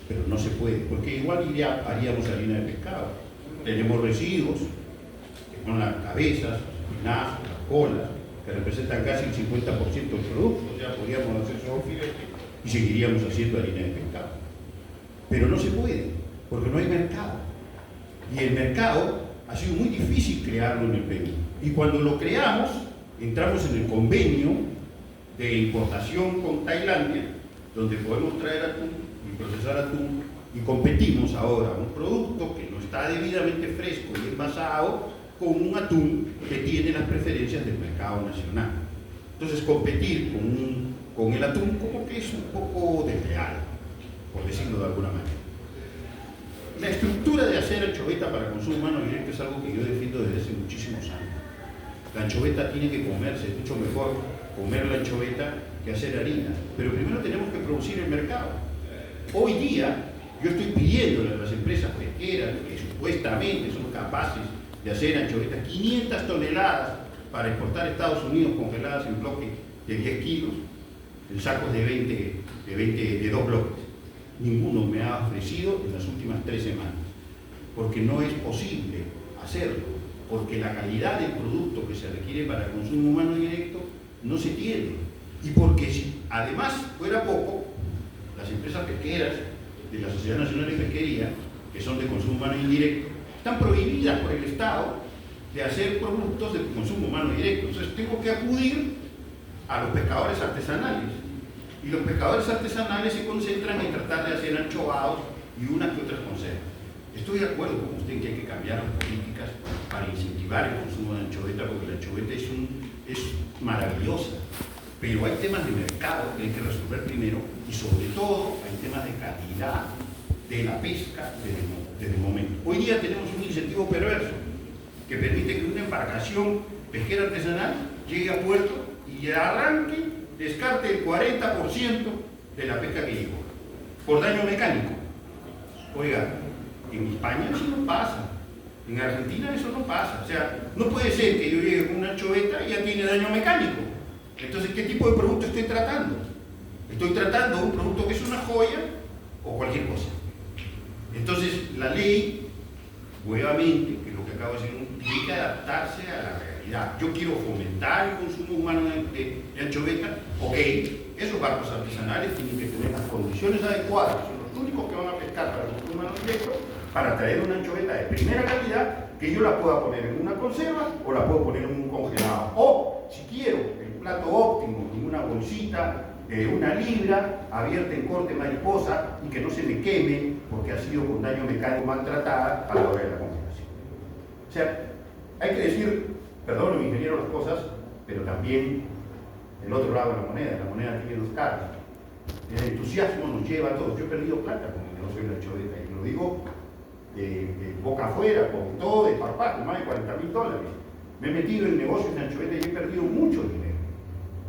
pero no se puede, porque igual haríamos harina de pescado. Tenemos residuos, que son las cabezas, las espinazas, las colas, que representan casi el 50% del producto, o sea, podríamos hacer solo filete y seguiríamos haciendo harina de pescado. Pero no se puede, porque no hay mercado. Y el mercado ha sido muy difícil crearlo en el Perú. Y cuando lo creamos, entramos en el convenio de importación con Tailandia, donde podemos traer atún y procesar atún, y competimos ahora un producto que no está debidamente fresco y envasado con un atún que tiene las preferencias del mercado nacional. Entonces, competir con el atún como que es un poco desleal, por decirlo de alguna manera. La estructura de hacer anchoveta para consumo humano directo es algo que yo defiendo desde hace muchísimos años. La anchoveta tiene que comerse, es mucho mejor comer la anchoveta que hacer harina, pero primero tenemos que producir el mercado. Hoy día yo estoy pidiéndole a las empresas pesqueras que supuestamente son capaces de hacer anchovetas 500 toneladas para exportar a Estados Unidos congeladas en bloques de 10 kilos, en sacos de 2 bloques. ninguno me ha ofrecido en las últimas 3 semanas, porque no es posible hacerlo, porque la calidad del producto que se requiere para el consumo humano directo no se tiene, y porque si además fuera poco, las empresas pesqueras de la Sociedad Nacional de Pesquería, que son de consumo humano indirecto, están prohibidas por el Estado de hacer productos de consumo humano directo. Entonces tengo que acudir a los pescadores artesanales, y los pescadores artesanales se concentran en tratar de hacer anchovados y unas que otras conservas. Estoy de acuerdo con usted que hay que cambiar las políticas para incentivar el consumo de anchoveta, porque la anchoveta es maravillosa, pero hay temas de mercado que hay que resolver primero, y sobre todo hay temas de calidad de la pesca desde el momento. Hoy día tenemos un incentivo perverso que permite que una embarcación pesquera artesanal llegue a puerto y arranque, descarte el 40% de la pesca que llegó por daño mecánico. Oiga, en España eso no pasa, en Argentina eso no pasa. O sea, no puede ser que yo llegue con una anchoveta y ya tiene daño mecánico. Entonces, ¿qué tipo de producto estoy tratando? ¿Estoy tratando un producto que es una joya o cualquier cosa? Entonces, la ley, nuevamente, que es lo que acabo de decir, tiene que adaptarse a la realidad. Yo quiero fomentar el consumo humano de anchoveta, ok, esos barcos artesanales tienen que tener las condiciones adecuadas, son los únicos que van a pescar para el consumo humano directo, para traer una anchoveta de primera calidad, que yo la pueda poner en una conserva o la puedo poner en un congelado. O, si quiero, el plato óptimo, en una bolsita de 1 libra, abierta en corte mariposa y que no se me queme porque ha sido con daño mecánico maltratada a la hora de la congelación. O sea, hay que decir, perdón, ingeniero, las cosas, pero también el otro lado de la moneda tiene 2 caras. El entusiasmo nos lleva a todos. Yo he perdido plata con el negocio de la anchoveta, y lo digo de boca afuera, con todo de parpajo, más de $40.000. Me he metido en negocios de anchoveta y he perdido mucho dinero,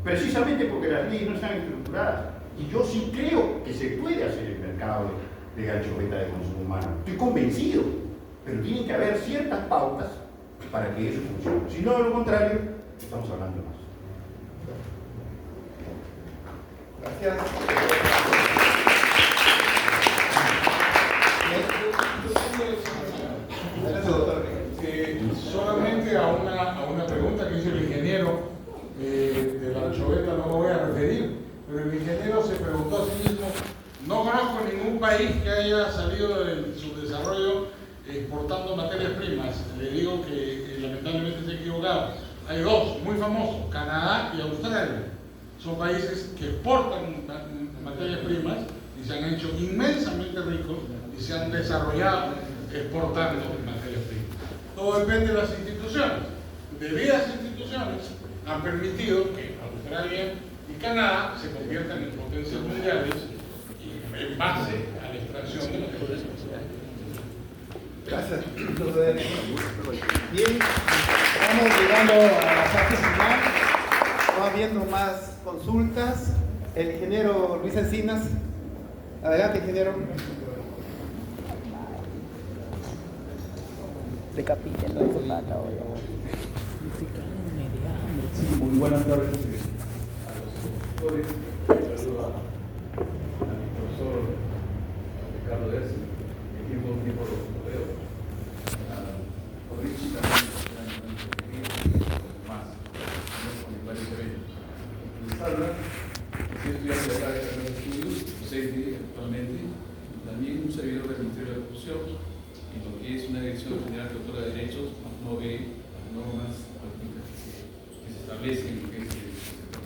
precisamente porque las leyes no están estructuradas. Y yo sí creo que se puede hacer el mercado de anchoveta de consumo humano. Estoy convencido, pero tienen que haber ciertas pautas para que eso funcione. Si no, de lo contrario, estamos hablando más. Gracias. Adelante, doctor. Solamente a una pregunta que hizo el ingeniero de la anchoveta, no me voy a referir, pero el ingeniero se preguntó a sí mismo: no conozco ningún país que haya salido de su desarrollo exportando materias primas. Le digo que lamentablemente se ha equivocado. Hay 2 muy famosos, Canadá y Australia. Son países que exportan materias primas y se han hecho inmensamente ricos y se han desarrollado exportando materias primas. Todo depende de las instituciones. Debidas instituciones han permitido que Australia y Canadá se conviertan en potencias mundiales en base a la extracción de materias primas. Gracias. Bien, estamos llegando a la fase final. Va habiendo más consultas. El ingeniero Luis Encinas. Adelante, ingeniero. Decapítenlo de plata, Muy buenas tardes a los doctores. Saludo a mi profesor Ricardo Dersi, que tiempo lo veo. A Rich también, más, con varios eventos. Les habla, soy estudiante de acá de Carrera de Estudios, docente actualmente, también un servidor del Ministerio de la Producción, y lo que es una Dirección General de Autora de Derechos no ve las normas que se establecen en lo que es el sector.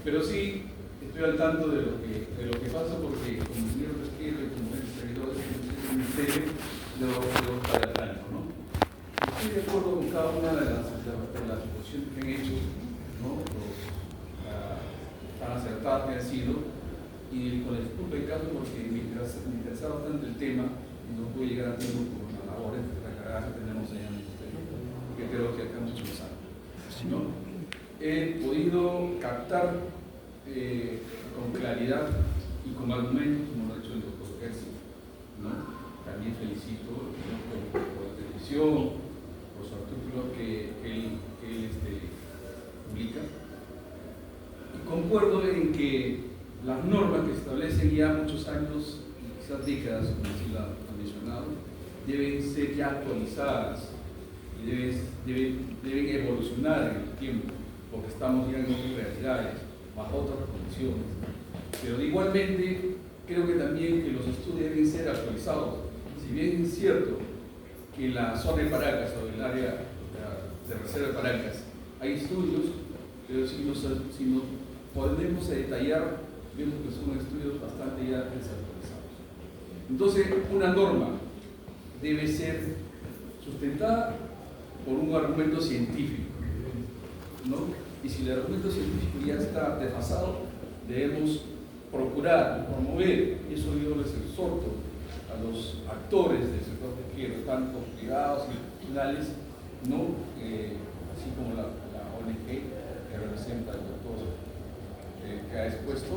Pero sí estoy al tanto de lo que pasa, porque como ingeniero pesquero y como servidor del Ministerio lo para el plano, ¿no? Estoy de acuerdo con cada una de las proposiciones que han hecho, ¿no? Tan acertadas que han sido, y con el disculpa de caso porque me interesa bastante el tema y no puedo llegar a tiempo por las labores de carga que tenemos allá en el Ministerio, porque creo que acá mucho más alto, ¿no? He podido captar con claridad y con argumentos, como lo ha dicho el doctor Gersi, ¿no? También felicito por la televisión, por su artículo que él publica. Y concuerdo en que las normas que se establecen ya muchos años, quizás décadas, como se lo ha mencionado, deben ser ya actualizadas y deben evolucionar en el tiempo, porque estamos ya en otras realidades, bajo otras condiciones. Pero igualmente, creo que también que los estudios deben ser actualizados. Si bien es cierto que en la zona de Paracas o en el área de reserva de Paracas hay estudios, pero si nos podemos detallar, vemos que son estudios bastante ya desactualizados. Entonces, una norma debe ser sustentada por un argumento científico, ¿no? Y si el argumento científico ya está desfasado, debemos procurar, promover, y eso yo les exhorto a los actores del sector pesquero, tanto privados y nacionales, ¿no? Así como la ONG que representa el doctor que ha expuesto,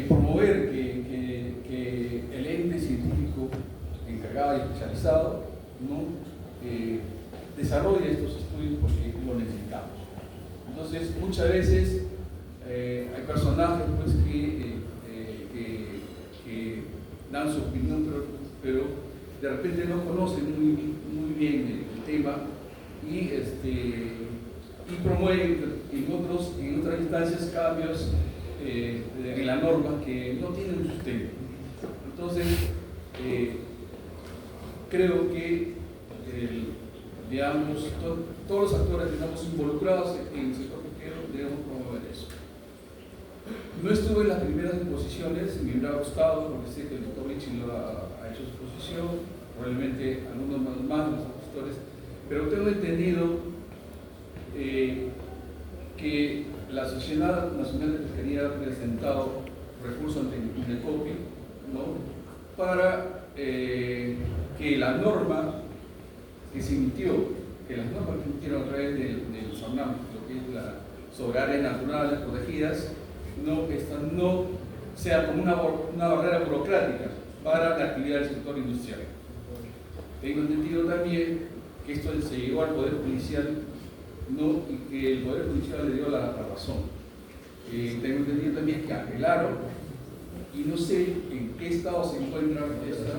promover que el ente científico encargado y especializado, ¿no? Desarrolle estos estudios porque lo necesitamos. Entonces, muchas veces hay personajes pues, que dan su opinión, pero de repente no conocen muy bien el tema y promueven en otras instancias cambios en la norma que no tienen sustento. Entonces, creo que digamos, todos los actores que estamos involucrados en el sector pesquero debemos promover eso. No estuve en las primeras exposiciones, me hubiera gustado, porque sé que el doctor Richie lo ha hecho su exposición, probablemente algunos más de los expositores, pero tengo entendido que la Sociedad Nacional de Pesquería ha presentado recursos ante INDECOPI, ¿no? Para que la norma que se emitió, que las normas que emitieron a través del SONAM, lo que es sobre áreas naturales protegidas, esta no sea como una barrera burocrática para la actividad del sector industrial. Tengo entendido también que esto se llegó al Poder Judicial, ¿no? Y que el Poder Judicial le dio la razón. Tengo entendido también que apelaron, y no sé en qué estado se encuentra esta,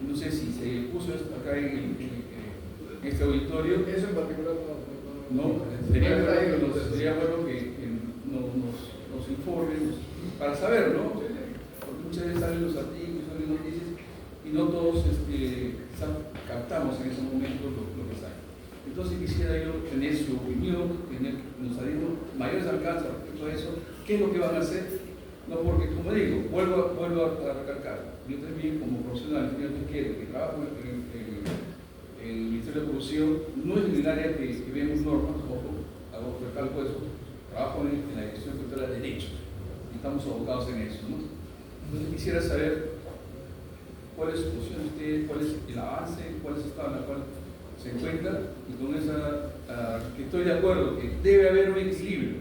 no sé si se puso esto acá en este auditorio. Eso en particular no. Sería bueno que nos informen para saber, ¿no? Porque muchas veces salen los artículos, salen noticias y no todos captamos en ese momento lo que sale. Entonces quisiera yo tener su opinión, nos ha dado mayores alcances respecto a eso, qué es lo que van a hacer. No, porque como digo, vuelvo a recalcar, yo también como profesional que trabajo en el Ministerio de Producción, no es en el área que vemos normas, hago recalco eso, trabajo en la Dirección Federal de Derechos y estamos abocados en eso, ¿no? Entonces quisiera saber cuál es su posición de ustedes, cuál es el avance, cuál es el estado en el cual se encuentra, y con esa que estoy de acuerdo que debe haber un equilibrio,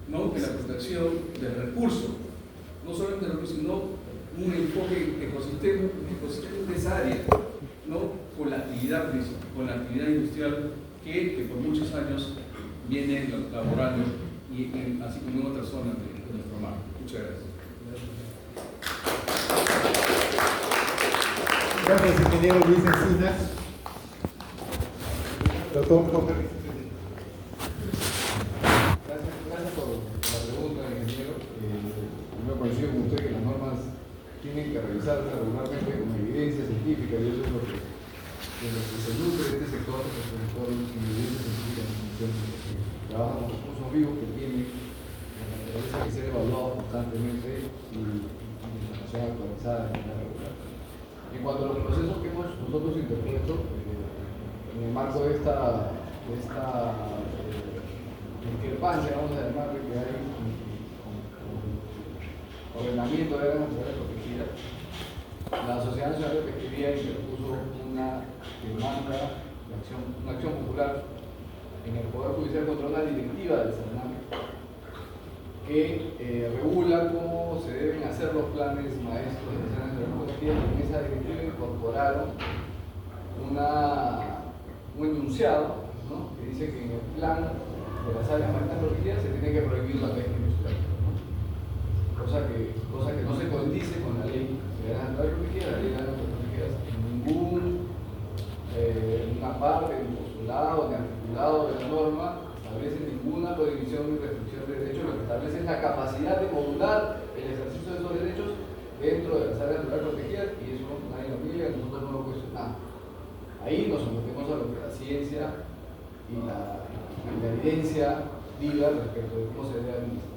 ¿no? En la protección del recurso, no solamente del recurso, sino un enfoque ecosistema de esa área, ¿no? Con la actividad industrial que por muchos años viene laborando, y así como en otras zonas de nuestro mar. Muchas gracias. Gracias, ingeniero Luis Encinas. Doctor Jorge. Gracias por la pregunta, ingeniero. Yo coincido con usted que las normas tienen que revisarse regularmente con evidencia científica, y eso es lo que se nutre de este sector, con evidencia científica en función de trabaja con recursos vivos que tiene que ser evaluados constantemente y información actualizada de manera regular. En cuanto a los procesos que hemos nosotros interpuesto, en el marco de esta discrepancia, vamos a llamarle, que hay ordenamiento de áreas naturales protegidas, la Sociedad Nacional de Pesquería interpuso una demanda, una acción popular en el Poder Judicial contra una directiva del SERNAM que regula cómo se deben hacer los planes maestros de las áreas naturales protegidas, y en esa directiva incorporaron un enunciado, ¿no? Que dice que en el plan de las áreas maestras protegidas se tiene que prohibir la pesca industrial, ¿no? cosa que no se condice con la ley de áreas naturales protegidas. La ley de áreas naturales protegidas en una parte, en un postulado, en articulado de la norma, establece ninguna prohibición ni restricción de derechos. Lo que establece es la capacidad de modular el ejercicio de esos derechos dentro de las áreas naturales protegidas, y eso nadie lo niega, nosotros no lo cuestionamos. Ahí nos sometemos a lo que la ciencia y la evidencia diga respecto de cómo se debe administrar.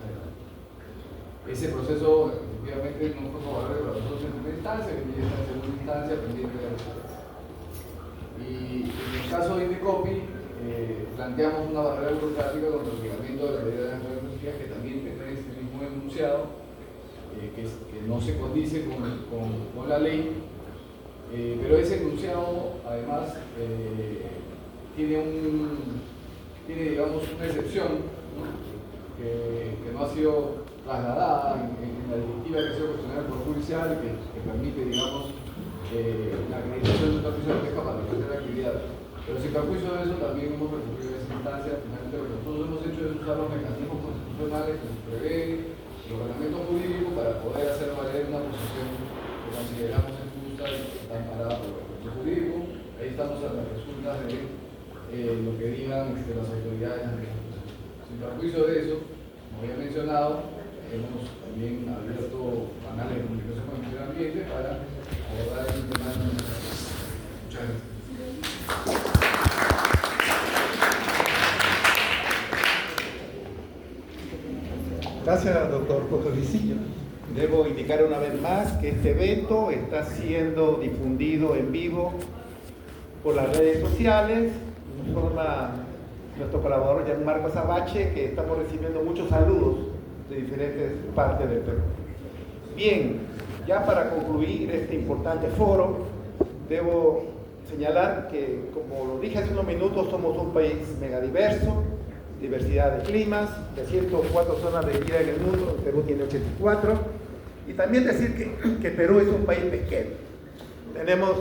Ese proceso efectivamente no fue favorable para nosotros en primera instancia, que ya está en segunda instancia pendiente de resolver. Y en el caso de Indecopi, planteamos una barrera burocrática contra el reglamento de la ley de las naturales protegidas, que también tiene este mismo enunciado, que no se condice con la ley, pero ese enunciado además tiene digamos una excepción, ¿no? que no ha sido trasladada en la directiva que ha sido cuestionada por judicial, que permite digamos la acreditación de un permiso de pesca para realizar la actividad. Pero sin perjuicio de eso también hemos recurrido a esa instancia. Finalmente lo que nosotros hemos hecho es usar los mecanismos constitucionales que nos prevén los reglamentos jurídicos para poder hacer valer una posición que consideramos es justa y que está amparada por el derecho jurídico. Ahí estamos a las resultas de lo que digan las autoridades administrativas. Sin perjuicio de eso, como había mencionado, hemos también abierto canales de comunicación con el Ministerio de Ambiente para abordar el tema de nuestra. Muchas gracias. Gracias, doctor Cotoricillo. Debo indicar una vez más que este evento está siendo difundido en vivo por las redes sociales. Informa nuestro colaborador Gianmarco Sabache que estamos recibiendo muchos saludos de diferentes partes del Perú. Bien, ya para concluir este importante foro, debo señalar que, como lo dije hace unos minutos, somos un país megadiverso, diversidad de climas, de 104 zonas de vida en el mundo, el Perú tiene 84, y también decir que Perú es un país pesquero. Tenemos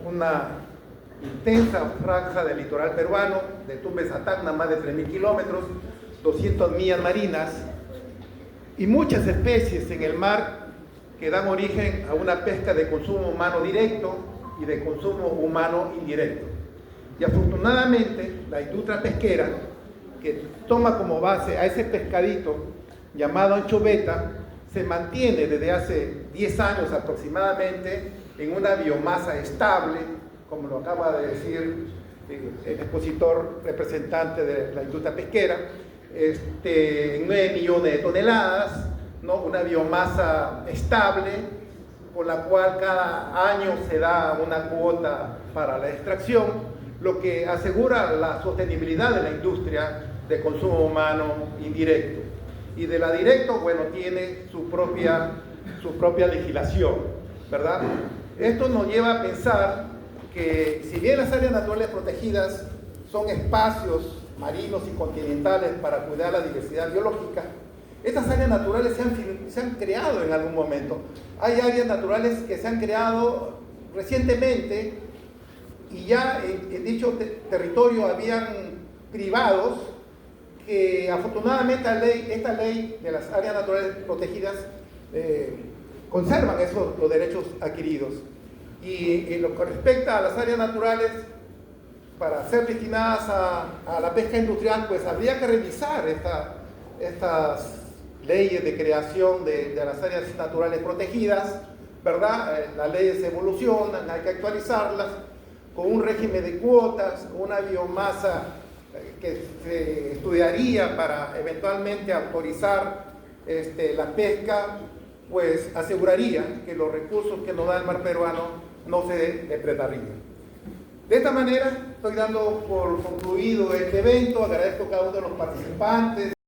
una intensa franja del litoral peruano, de Tumbes a Tacna, más de 3.000 kilómetros, 200 millas marinas, y muchas especies en el mar que dan origen a una pesca de consumo humano directo y de consumo humano indirecto. Y afortunadamente, la industria pesquera, que toma como base a ese pescadito llamado anchoveta, se mantiene desde hace 10 años aproximadamente en una biomasa estable, como lo acaba de decir el expositor representante de la industria pesquera, en 9 millones de toneladas, ¿no? Una biomasa estable, con la cual cada año se da una cuota para la extracción, lo que asegura la sostenibilidad de la industria de consumo humano indirecto. Y de la directo, bueno, tiene su propia legislación, ¿verdad? Esto nos lleva a pensar que, si bien las áreas naturales protegidas son espacios marinos y continentales para cuidar la diversidad biológica, estas áreas naturales se han creado en algún momento. Hay áreas naturales que se han creado recientemente y ya en dicho territorio habían privados que afortunadamente esta ley de las áreas naturales protegidas conservan los derechos adquiridos. Y en lo que respecta a las áreas naturales, para ser destinadas a la pesca industrial, pues habría que revisar estas leyes de creación de las áreas naturales protegidas, ¿verdad? Las leyes evolucionan, hay que actualizarlas con un régimen de cuotas, una biomasa que se estudiaría para eventualmente autorizar la pesca, pues aseguraría que los recursos que nos da el mar peruano no se depredarían. De esta manera estoy dando por concluido este evento. Agradezco a cada uno de los participantes.